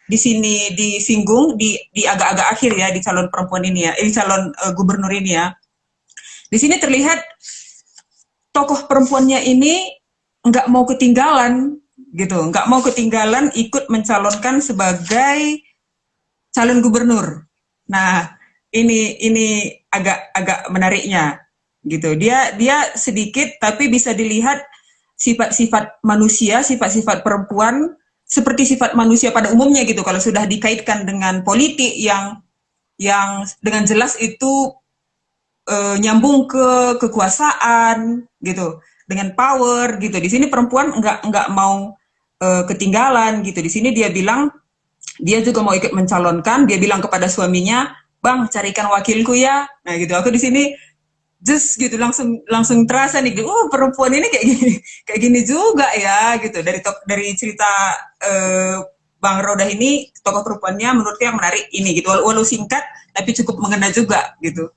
di sini disinggung di agak-agak akhir ya di calon perempuan ini ya, di calon gubernur ini ya. Di sini terlihat tokoh perempuannya ini nggak mau ketinggalan gitu, nggak mau ketinggalan ikut mencalonkan sebagai calon gubernur. Nah, ini agak menariknya gitu. Dia sedikit tapi bisa dilihat sifat-sifat manusia, sifat-sifat perempuan seperti sifat manusia pada umumnya gitu. Kalau sudah dikaitkan dengan politik yang dengan jelas itu nyambung ke kekuasaan gitu, dengan power gitu. Di sini perempuan nggak mau ketinggalan gitu. Di sini dia bilang dia juga mau ikut mencalonkan. Dia bilang kepada suaminya, "Bang, carikan wakilku ya." Nah gitu. Aku di sini just gitu langsung terasa nih, oh perempuan ini kayak gini juga ya gitu. Dari cerita Bang Rodah ini, tokoh perempuannya menurutku yang menarik ini gitu. Walau singkat tapi cukup mengena juga gitu.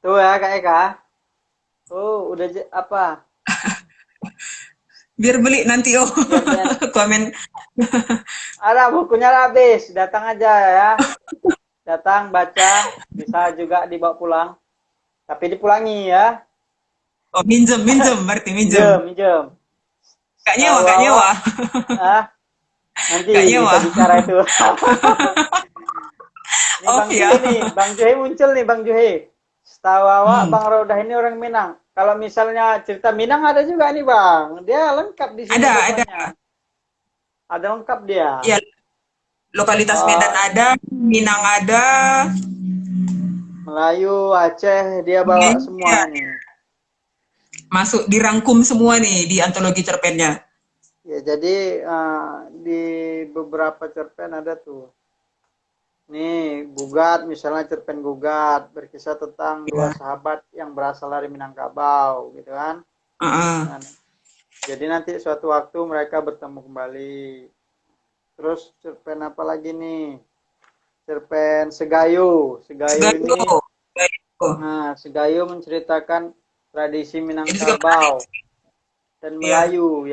Tuh ya Kak Eka. Oh, udah apa? Biar beli nanti Biar komen. ada bukunya habis, datang aja ya. Datang baca, bisa juga dibawa pulang. Tapi dipulangi ya. Oh, minjem berarti minjem. Minjem. Gak nyewa. Ah, nanti Gak kita nyewa. bicara itu. Ini Oh Bang ya. Juhe nih, Bang Juhe muncul nih Bang Juhe. Setahu awak Bang Rodah ini orang Minang. Kalau misalnya cerita Minang ada juga nih Bang. Dia lengkap di sini Ada. Ada lengkap dia. Ya, lokalitas Medan ada, Minang ada. Melayu, Aceh, dia bawa semua nih. Masuk dirangkum semua nih di antologi cerpennya. Ya, jadi di beberapa cerpen ada tuh. Nih, Gugat, misalnya cerpen Gugat, berkisah tentang dua sahabat yang berasal dari Minangkabau, gitu kan. Nah, jadi nanti suatu waktu mereka bertemu kembali. Terus cerpen apa lagi nih? Cerpen Segayu. Ini, nah, Segayu menceritakan tradisi Minangkabau dan Melayu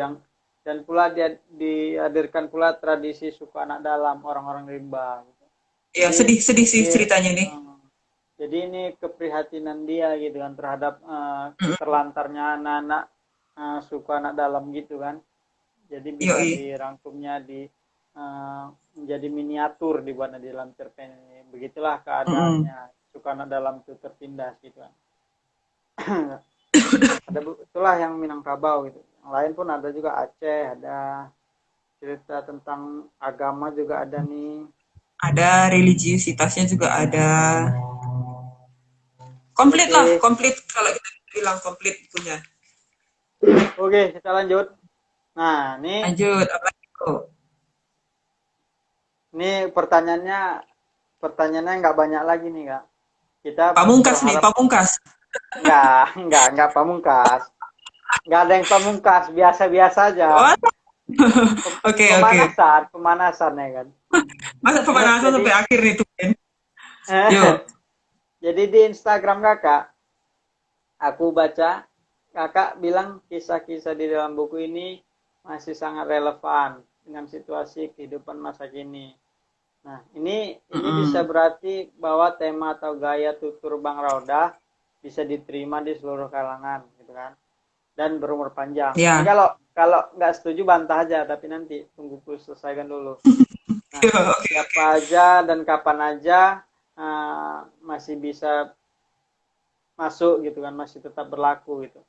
dan pula dihadirkan pula tradisi suku anak dalam orang-orang rimba. Ya, sedih sih ceritanya nih. Jadi ini keprihatinan dia gitu kan terhadap terlantarnya anak-anak suku anak dalam gitu kan. Jadi bisa dirangkumnya menjadi miniatur dibuat di dalam cerpen ini. Begitulah keadaannya suku anak dalam itu tertindas gitu kan. Itulah yang Minangkabau gitu. Yang lain pun ada juga Aceh, ada cerita tentang agama juga ada nih. Ada religiusitasnya juga ada. Komplit lah, komplit kalau kita bilang komplit punya. Oke, kita lanjut. Nah, ini lanjut apa itu? Ini pertanyaannya nggak banyak lagi nih, Kak. Kita Pamungkas nih, pamungkas. Nggak pamungkas. Nggak ada yang pamungkas, biasa-biasa aja. Oke. Pemanasan ya kan. Masa pemanasan sampai akhir nih tuh, Ben? Yuk. Jadi di Instagram Kakak, aku baca Kakak bilang kisah-kisah di dalam buku ini masih sangat relevan dengan situasi kehidupan masa kini. Nah, ini bisa berarti bahwa tema atau gaya tutur Bang Rodah bisa diterima di seluruh kalangan, gitu kan? Dan berumur panjang. Yeah. Kalau nggak setuju bantah aja, tapi nanti tunggu ku selesaikan dulu. Nah, siapa aja dan kapan aja masih bisa masuk gitu kan, masih tetap berlaku gitu.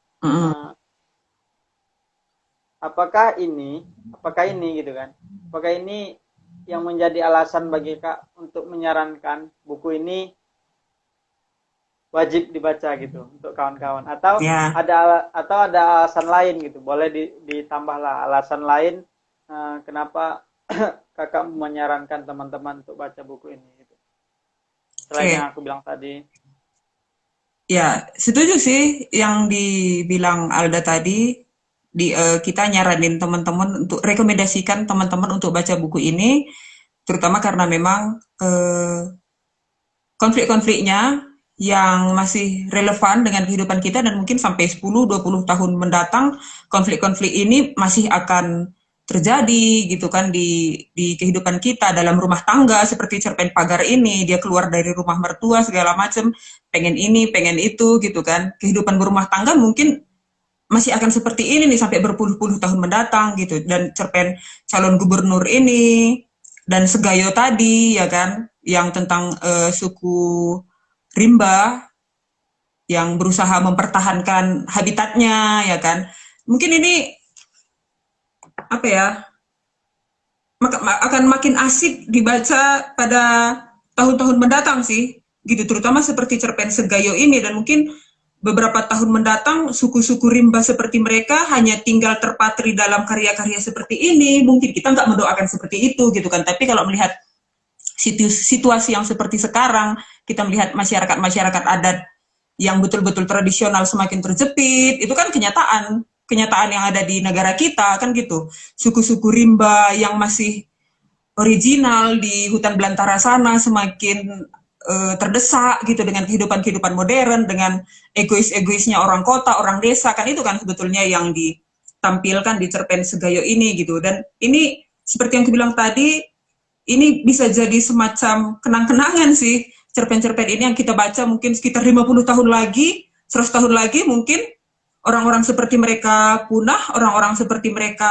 Apakah ini gitu kan? Apakah ini yang menjadi alasan bagi Kak untuk menyarankan buku ini wajib dibaca gitu untuk kawan-kawan atau ada alasan lain gitu, boleh ditambahlah alasan lain kenapa Kakak menyarankan teman-teman untuk baca buku ini gitu. Selain yang aku bilang tadi. Ya, setuju sih yang dibilang Alda tadi. Kita nyaranin teman-teman untuk rekomendasikan teman-teman untuk baca buku ini, terutama karena memang konflik-konfliknya yang masih relevan dengan kehidupan kita, dan mungkin sampai 10-20 tahun mendatang konflik-konflik ini masih akan terjadi gitu kan di kehidupan kita dalam rumah tangga, seperti cerpen pagar ini, dia keluar dari rumah mertua segala macam, pengen ini pengen itu gitu kan. Kehidupan berumah tangga mungkin masih akan seperti ini nih sampai berpuluh-puluh tahun mendatang gitu. Dan cerpen calon gubernur ini dan Segayo tadi ya kan, yang tentang suku rimba yang berusaha mempertahankan habitatnya ya kan. Mungkin ini apa ya, akan makin asik dibaca pada tahun-tahun mendatang sih gitu, terutama seperti cerpen Segayo ini. Dan mungkin beberapa tahun mendatang suku-suku rimba seperti mereka hanya tinggal terpatri dalam karya-karya seperti ini. Mungkin kita nggak mendoakan seperti itu gitu kan, tapi kalau melihat situasi yang seperti sekarang, kita melihat masyarakat-masyarakat adat yang betul-betul tradisional semakin terjepit, itu kan kenyataan yang ada di negara kita kan gitu. Suku-suku rimba yang masih original di hutan belantara sana semakin terdesak gitu dengan kehidupan modern, dengan egoisnya orang kota, orang desa, kan itu kan sebetulnya yang ditampilkan di cerpen Segayo ini gitu. Dan ini seperti yang aku bilang tadi, ini bisa jadi semacam kenang-kenangan sih, cerpen-cerpen ini yang kita baca mungkin sekitar 50 tahun lagi, 100 tahun lagi mungkin orang-orang seperti mereka punah, orang-orang seperti mereka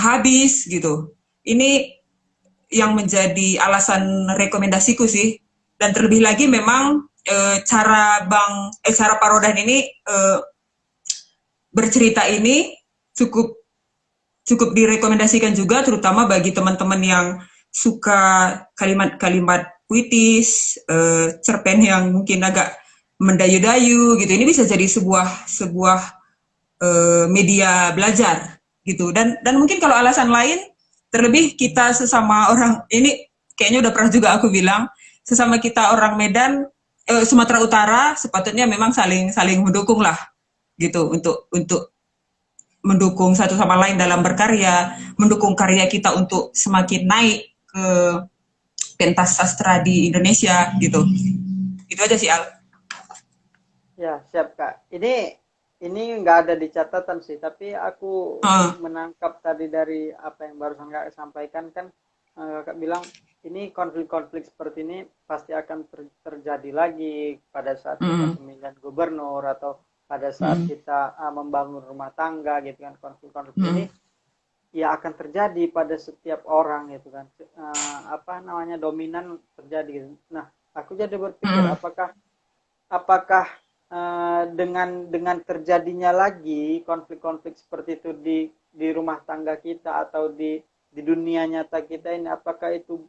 habis gitu. Ini yang menjadi alasan rekomendasiku sih. Dan terlebih lagi memang cara Pak Rodan ini bercerita ini cukup direkomendasikan juga, terutama bagi teman-teman yang suka kalimat-kalimat puitis, cerpen yang mungkin agak mendayu-dayu gitu. Ini bisa jadi sebuah media belajar gitu. Dan mungkin kalau alasan lain, terlebih kita sesama orang ini, kayaknya udah pernah juga aku bilang, sesama kita orang Medan, Sumatera Utara, sepatutnya memang saling mendukung lah gitu, untuk mendukung satu sama lain dalam berkarya, mendukung karya kita untuk semakin naik ke pentas sastra di Indonesia gitu. Itu aja sih, Al. Ya, siap Kak. Ini nggak ada di catatan sih, tapi aku menangkap tadi dari apa yang barusan Kak sampaikan kan, Kakak bilang ini konflik-konflik seperti ini pasti akan terjadi lagi pada saat kita pemilihan gubernur atau pada saat kita membangun rumah tangga gitu kan. Konflik-konflik ini ya akan terjadi pada setiap orang gitu kan. Dominan terjadi gitu. Nah, aku jadi berpikir apakah dengan terjadinya lagi konflik-konflik seperti itu di rumah tangga kita atau di dunia nyata kita ini, apakah itu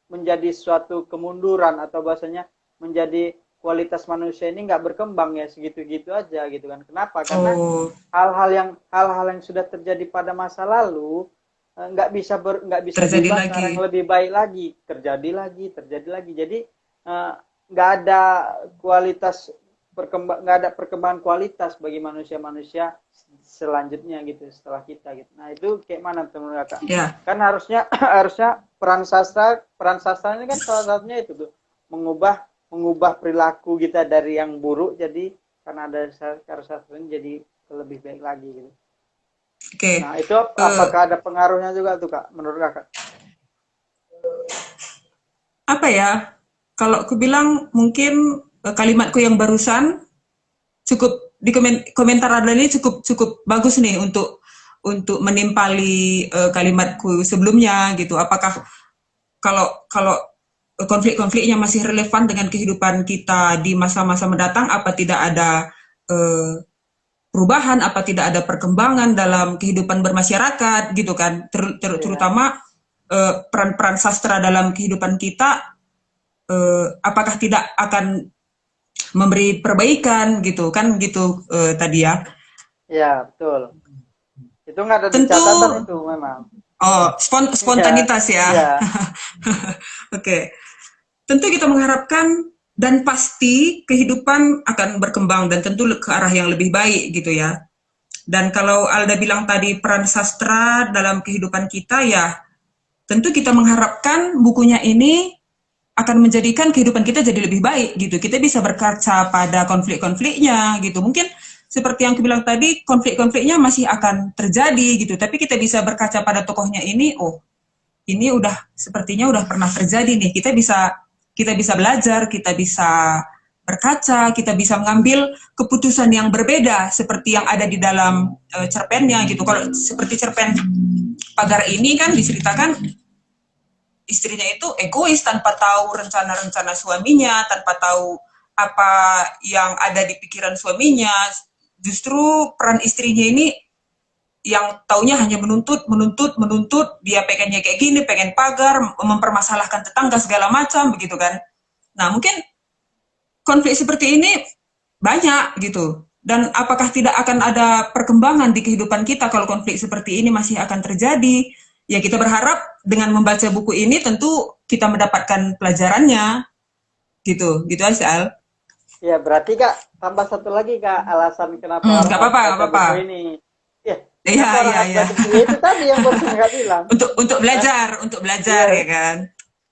menjadi suatu kemunduran atau bahasanya menjadi kualitas manusia ini nggak berkembang ya, segitu-gitu aja gitu kan. Kenapa? Karena hal-hal yang sudah terjadi pada masa lalu nggak bisa berubah sekarang lebih baik lagi, terjadi lagi. Jadi nggak ada perkembangan kualitas bagi manusia-manusia selanjutnya gitu setelah kita gitu. Nah, itu kayak mana menurut Kakak? Yeah. Kan harusnya peran sastra ini kan salah satunya itu tuh mengubah perilaku kita dari yang buruk, jadi karena ada karya sastra ini jadi lebih baik lagi gitu. Oke. Nah, itu apakah ada pengaruhnya juga tuh Kak menurut Kakak? Apa ya? Kalau aku bilang mungkin kalimatku yang barusan cukup di komentar Adlan ini cukup bagus nih untuk menimpali kalimatku sebelumnya gitu. Apakah kalau konflik-konfliknya masih relevan dengan kehidupan kita di masa-masa mendatang, apa tidak ada perubahan, apa tidak ada perkembangan dalam kehidupan bermasyarakat gitu kan, terutama peran-peran sastra dalam kehidupan kita, apakah tidak akan memberi perbaikan gitu kan, gitu tadi ya. Ya, betul. Itu nggak ada di catatan itu memang. Oh, spontanitas ya. Oke. Tentu kita mengharapkan dan pasti kehidupan akan berkembang dan tentu ke arah yang lebih baik gitu ya. Dan kalau Alda bilang tadi peran sastra dalam kehidupan kita, ya tentu kita mengharapkan bukunya ini akan menjadikan kehidupan kita jadi lebih baik gitu. Kita bisa berkaca pada konflik-konfliknya gitu. Mungkin seperti yang aku bilang tadi, konflik-konfliknya masih akan terjadi gitu. Tapi kita bisa berkaca pada tokohnya ini, oh ini udah sepertinya udah pernah terjadi nih. Kita bisa belajar, kita bisa berkaca, kita bisa mengambil keputusan yang berbeda seperti yang ada di dalam cerpennya gitu. Kalau seperti cerpen Pagar ini kan diceritakan istrinya itu egois tanpa tahu rencana-rencana suaminya, tanpa tahu apa yang ada di pikiran suaminya. Justru peran istrinya ini yang taunya hanya menuntut, dia pengennya kayak gini, pengen pagar, mempermasalahkan tetangga segala macam begitu kan. Nah, mungkin konflik seperti ini banyak gitu. Dan apakah tidak akan ada perkembangan di kehidupan kita kalau konflik seperti ini masih akan terjadi? Ya kita berharap dengan membaca buku ini tentu kita mendapatkan pelajarannya gitu. Gitu aja, Al. Ya, berarti Kak, tambah satu lagi Kak, alasan kenapa orang Nggak harus apa-apa, nggak baca apa-apa. buku ini. Ya, Iya, kenapa orang iya, harus iya. baca buku itu tadi yang baru Kak bilang. Untuk belajar Iya, ya kan.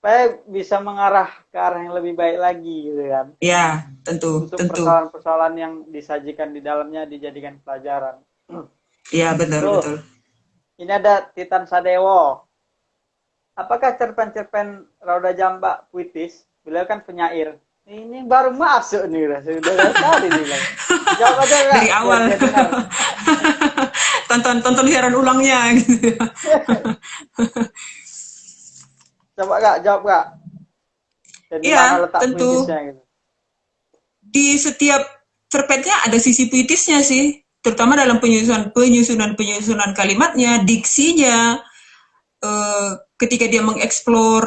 supaya bisa mengarah ke arah yang lebih baik lagi gitu kan. Ya, tentu, Untuk tentu. persoalan-persoalan yang disajikan di dalamnya dijadikan pelajaran. Iya, betul, Tuh, betul. ini ada Titan Sadewo. Apakah cerpen-cerpen Rauda Jamba puitis? Beliau kan penyair. Ini baru masuk nih, sudah dari tadi nih. Jawab aja Kak, Dari biar awal. dia dengar. tonton siaran ulangnya gitu. Coba Kak, jawab Kak. Dan di Iya, mana letak tentu. puitisnya gitu. Di setiap cerpennya ada sisi puitisnya sih, terutama dalam penyusunan kalimatnya, diksinya, ketika dia mengeksplor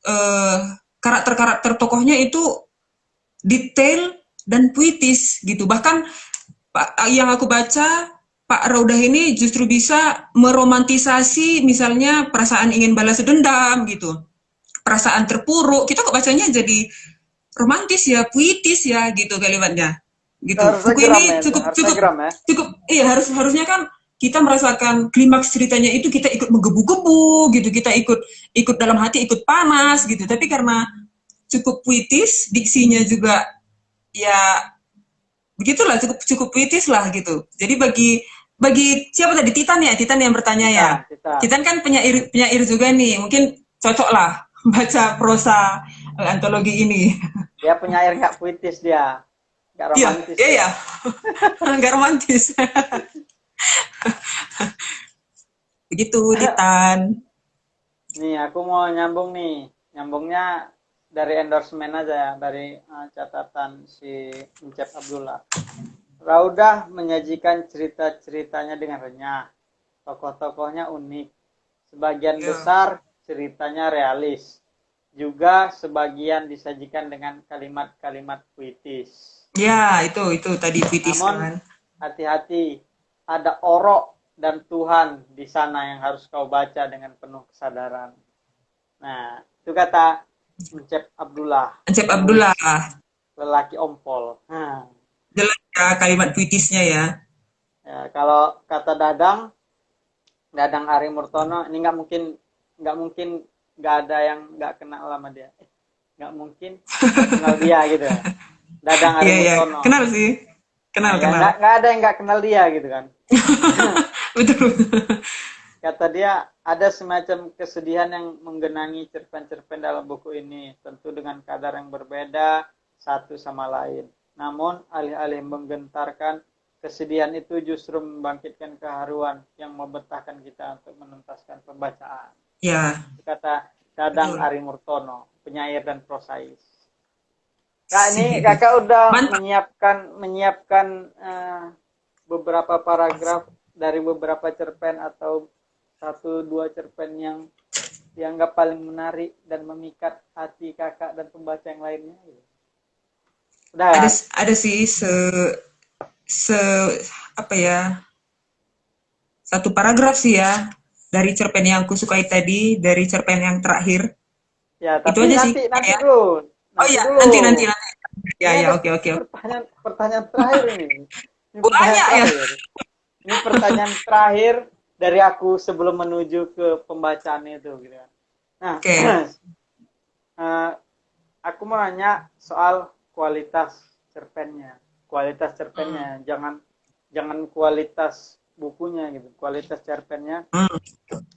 eh, karakter-karakter tokohnya itu detail dan puitis gitu. Bahkan yang aku baca, Pak Raudah ini justru bisa meromantisasi misalnya perasaan ingin balas dendam gitu, perasaan terpuruk. Kita kok bacanya jadi romantis ya, puitis ya gitu kalimatnya. Gitu. Harusnya Buku geram ini ya, cukup harusnya cukup geram ya. cukup iya harusnya kan kita merasakan klimaks ceritanya itu kita ikut menggebu-gebu gitu, kita ikut dalam hati ikut panas gitu. Tapi karena cukup puitis, diksinya juga ya begitulah cukup puitis lah gitu. Jadi bagi siapa tadi Titan ya, Titan yang bertanya ya. Titan. Titan kan penyair juga nih, mungkin cocok lah baca prosa antologi ini. Dia penyair nggak puitis dia. Nggak Iya, romantis iya dia. ya. Nggak romantis. Begitu, Titan. Nih, aku mau nyambung nih. Nyambungnya dari endorsement aja ya, dari catatan si Encep Abdullah. Raudah menyajikan cerita-ceritanya dengan renyah. Tokoh-tokohnya unik. Sebagian besar ceritanya realis. Juga sebagian disajikan dengan kalimat-kalimat puitis. Ya, itu tadi puitis Namun, kan. hati-hati, ada orok dan Tuhan di sana yang harus kau baca dengan penuh kesadaran. Nah, itu kata Encep Abdullah. Encep Abdullah. Lelaki ompol. Nah, Jelas ya kalimat puitisnya ya. ya, kalau kata Dadang Ari Murtono, ini nggak ada yang nggak kenal sama dia. Nggak mungkin kenal dia gitu. Dadang Ari Murtono. Kenal sih. Kenal. Nggak ada yang nggak kenal dia gitu kan. Betul. Kata dia, ada semacam kesedihan yang menggenangi cerpen-cerpen dalam buku ini, tentu dengan kadar yang berbeda satu sama lain. Namun, alih-alih menggentarkan, kesedihan itu justru membangkitkan keharuan yang membentangkan kita untuk menuntaskan pembacaan. Ya. Kata Dadang Ari Murtono, penyair dan prosais. Kak, ini kakak udah menyiapkan beberapa paragraf dari beberapa cerpen atau 1-2 cerpen yang dianggap paling menarik dan memikat hati kakak dan pembaca yang lainnya. Udah. Ada sih apa ya, satu paragraf sih ya dari cerpen yang aku sukai tadi, dari cerpen yang terakhir. Ya, tapi itu aja nanti ya. dulu. Nanti. Ya, oke. Pertanyaan terakhir ini. Banyak ya. Ini pertanyaan terakhir dari aku sebelum menuju ke pembacaan itu gitu kan. Nah, aku mau nanya soal kualitas cerpennya. Kualitas cerpennya, jangan kualitas bukunya gitu, kualitas cerpennya.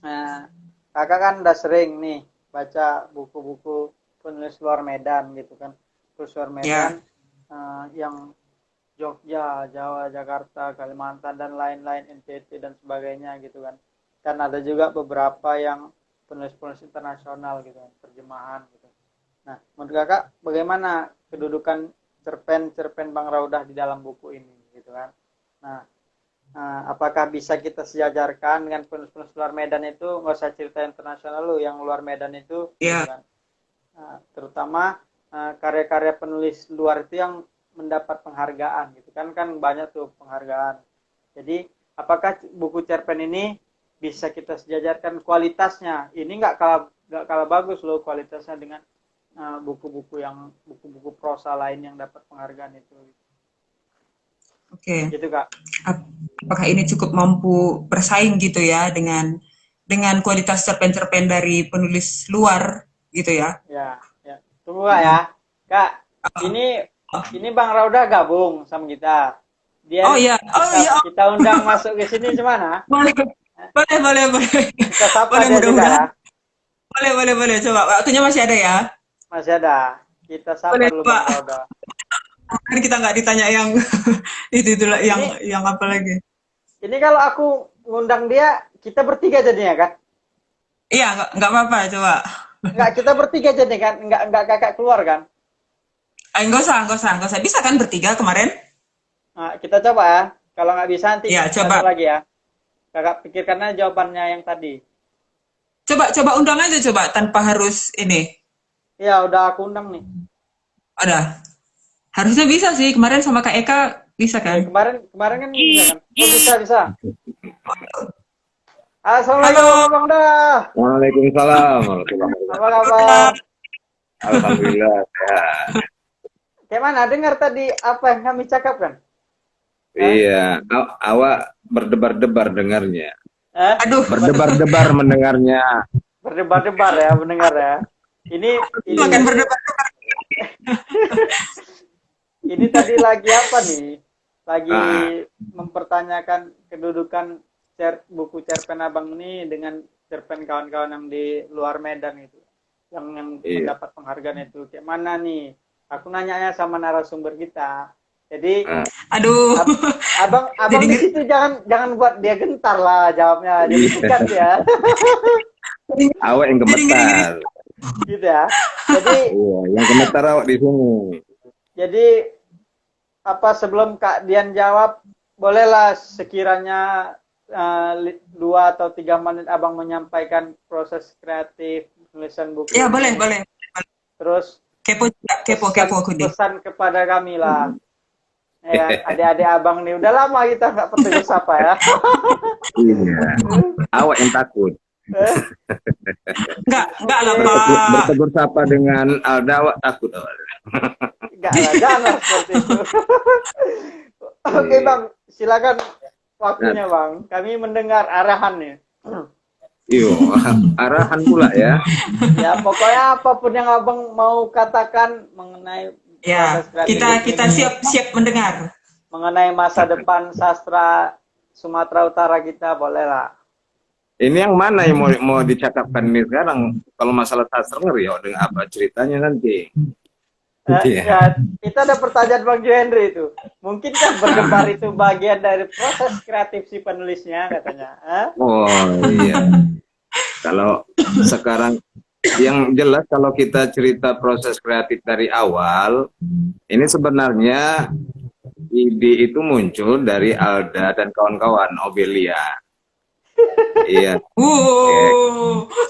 Nah, kakak kan udah sering nih baca buku-buku penulis luar Medan gitu kan, penulis luar Medan yang Jogja, Jawa, Jakarta, Kalimantan dan lain-lain, NTT dan sebagainya gitu kan. Dan ada juga beberapa yang penulis-penulis internasional gitu kan, terjemahan gitu. Nah, menurut kakak bagaimana kedudukan cerpen-cerpen Bang Raudah di dalam buku ini gitu kan? Nah, apakah bisa kita sejajarkan dengan penulis-penulis luar Medan itu? Nggak usah cerita internasional lu, yang luar Medan itu, gitu kan? Terutama karya-karya penulis luar itu yang mendapat penghargaan, gitu kan banyak tuh penghargaan. Jadi, apakah buku cerpen ini bisa kita sejajarkan kualitasnya? Ini nggak kalah bagus loh kualitasnya dengan buku-buku prosa lain yang dapat penghargaan itu. Oke. Gitu Kak. Apakah ini cukup mampu bersaing gitu ya dengan kualitas cerpen-cerpen dari penulis luar gitu ya? Ya. Tunggu ya, Kak. Ini Bang Raudah gabung sama kita. Kita undang masuk ke sini gimana? Boleh. Kita sapa boleh, dia juga ya. Boleh. Coba waktunya masih ada ya? Masih ada. Kita sapa dulu Bang Raudah. Kan kita nggak ditanya yang itulah yang apa lagi? Ini kalau aku ngundang dia, kita bertiga jadinya kan? Iya, nggak apa-apa, coba. Nggak, kita bertiga jadi kan? Nggak kakak keluar kan? Nggak usah. Bisa kan bertiga kemarin? Nah, kita coba ya. Kalau nggak bisa nanti coba lagi ya. Kakak pikirkan aja jawabannya yang tadi. Coba undang aja coba tanpa harus ini. Iya, udah aku undang nih. Ada. Harusnya bisa sih, kemarin sama Kak Eka bisa kan? Kemarin kan bisa kan? Oh, bisa. Assalamualaikum Bang Dah. Waalaikumsalam. Apa kabar? Alhamdulillah. Ya. Kayak mana? Dengar tadi apa yang kami cakapkan? Iya, awak berdebar-debar dengarnya. Aduh, berdebar-debar mendengarnya. Berdebar-debar ya mendengar ya. Ini makan berdebar-debar. Ini tadi lagi apa nih? Lagi mempertanyakan kedudukan buku cerpen Abang ini dengan cerpen kawan-kawan yang di luar Medan itu. Yang mendapat penghargaan itu. Kayak mana nih? Aku nanyanya sama narasumber kita. Jadi, abang di situ jangan buat dia gentar lah jawabnya. Jadi sikat ya. Awak yang gemetar. Gitu ya. Jadi, yang gemetar awak di sini. Jadi sebelum Kak Dian jawab, bolehlah sekiranya 2 atau 3 menit Abang menyampaikan proses kreatif tulisan buku. Ya, boleh. Terus kepo aku nih. Pesan kepada kami lah. Ya, adik-adik Abang nih udah lama kita nggak bertegur sapa ya. Iya. Awak yang takut. Enggak lah Pak. Bertegur sapa dengan Alda, awak takut awak. Enggak lah, jangan seperti itu. Oke Bang, silakan waktunya Bang. Kami mendengar arahannya. Iyo, arahan pula ya. Ya pokoknya apapun yang Abang mau katakan mengenai kita siap mendengar. Mengenai masa depan sastra Sumatera Utara kita, bolehlah. Ini yang mana yang mau dicakapkan ini sekarang? Kalau masalah sastra ngeri ya, dengan apa ceritanya nanti? Ya, itu ada pertanyaan Bang Johendri itu. Mungkin kan berdebar itu bagian dari proses kreatif si penulisnya katanya. Oh iya. Kalau sekarang yang jelas kalau kita cerita proses kreatif dari awal, ini sebenarnya ide itu muncul dari Alda dan kawan-kawan, Obelia. Iya.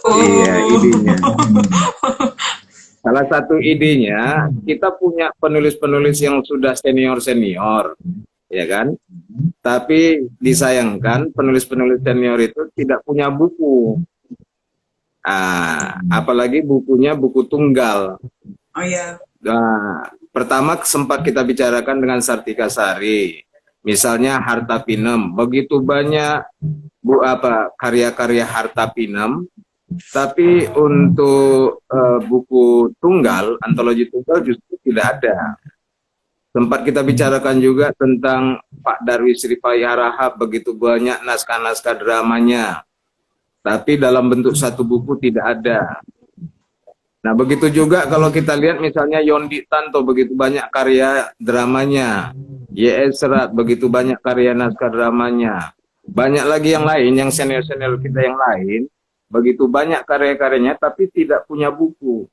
Iya, idenya. Salah satu idenya, kita punya penulis-penulis yang sudah senior-senior, ya kan? Tapi disayangkan penulis-penulis senior itu tidak punya buku. Apalagi bukunya buku tunggal. Oh iya. Nah, pertama sempat kita bicarakan dengan Sartika Sari. Misalnya Harta Pinem, begitu banyak karya-karya Harta Pinem Tapi untuk buku tunggal, antologi tunggal justru tidak ada. Sempat kita bicarakan juga tentang Pak Darwis Rifai Harahap, begitu banyak naskah-naskah dramanya. Tapi dalam bentuk satu buku tidak ada. Nah, begitu juga kalau kita lihat misalnya Yondi Tanto, begitu banyak karya dramanya. Y.S. Serat, begitu banyak karya naskah dramanya. Banyak lagi yang lain, yang senior-senior kita yang lain, begitu banyak karya-karyanya tapi tidak punya buku.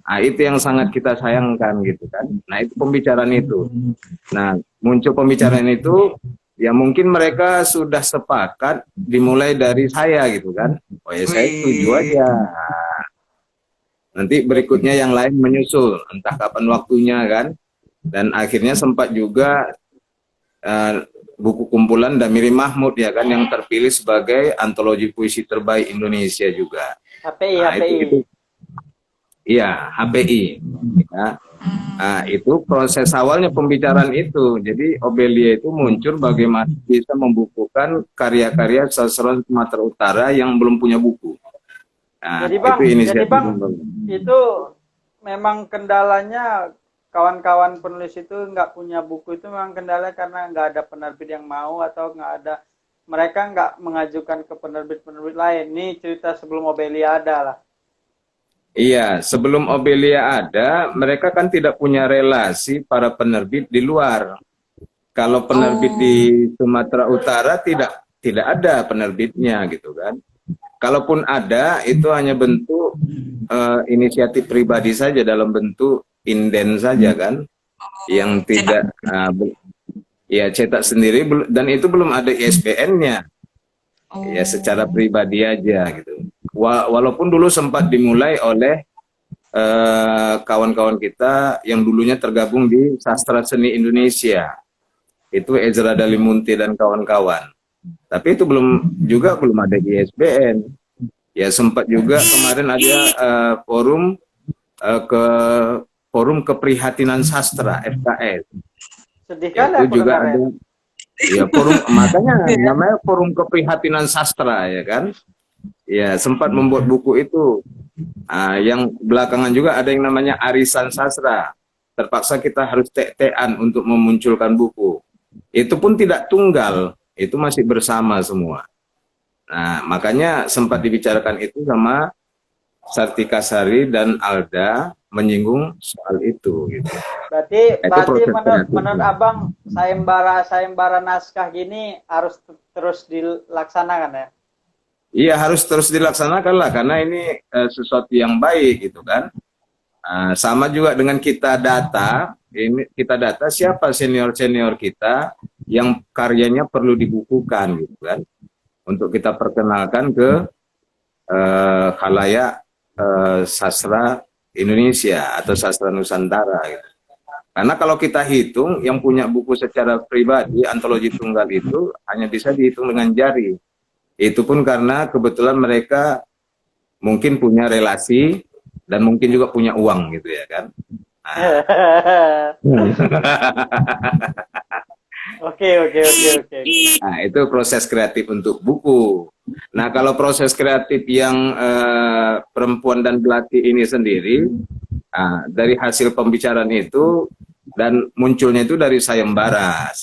Nah, itu yang sangat kita sayangkan gitu kan. Nah, itu pembicaraan itu. Nah, muncul pembicaraan itu, ya mungkin mereka sudah sepakat dimulai dari saya gitu kan. Oh ya, saya setuju aja. Nanti berikutnya yang lain menyusul, entah kapan waktunya kan. Dan akhirnya sempat juga buku kumpulan Damiri Mahmud ya kan, yang terpilih sebagai antologi puisi terbaik Indonesia juga. HPI, nah, HPI. Iya, HPI. Ya. Nah, itu proses awalnya pembicaraan itu. Jadi Obelia itu muncul bagaimana bisa membukukan karya-karya sastrawan Sumatera Utara yang belum punya buku. Nah, jadi bang, itu memang kendalanya kawan-kawan penulis itu nggak punya buku, itu memang kendala karena nggak ada penerbit yang mau, atau nggak ada, mereka nggak mengajukan ke penerbit-penerbit lain. Ini cerita sebelum Obelia ada lah. Iya, sebelum Obelia ada, mereka kan tidak punya relasi para penerbit di luar. Kalau penerbit di Sumatera Utara tidak ada penerbitnya gitu kan. Kalaupun ada, itu hanya bentuk inisiatif pribadi saja, dalam bentuk inden saja kan, yang tidak ya cetak sendiri, dan itu belum ada ISBN-nya. Ya secara pribadi aja gitu. Walaupun dulu sempat dimulai oleh kawan-kawan kita yang dulunya tergabung di Sastra Seni Indonesia, itu Ezra Dalimunti dan kawan-kawan. Tapi itu belum ada ISBN. Ya sempat juga kemarin ada forum keprihatinan sastra FKS. Sedih kan itu juga ada. Ya forum, makanya namanya forum keprihatinan sastra ya kan. Ya sempat membuat buku itu. Yang belakangan juga ada yang namanya Arisan Sastra. Terpaksa kita harus tek-tekan untuk memunculkan buku. Itu pun tidak tunggal, itu masih bersama semua. Nah, makanya sempat dibicarakan itu sama Sartika Sari dan Alda, menyinggung soal itu gitu. Berarti menurut Abang sayembara naskah gini harus terus dilaksanakan ya? Iya, harus terus dilaksanakan lah, karena ini sesuatu yang baik gitu kan. Sama juga dengan kita data siapa senior-senior kita yang karyanya perlu dibukukan gitu kan, untuk kita perkenalkan ke khalayak sastra Indonesia atau sastra Nusantara gitu. Karena kalau kita hitung yang punya buku secara pribadi antologi tunggal itu hanya bisa dihitung dengan jari. Itu pun karena kebetulan mereka mungkin punya relasi dan mungkin juga punya uang gitu ya kan. Oke. Nah, itu proses kreatif untuk buku. Nah, kalau proses kreatif yang perempuan dan belati ini sendiri, dari hasil pembicaraan itu dan munculnya itu dari sayembara.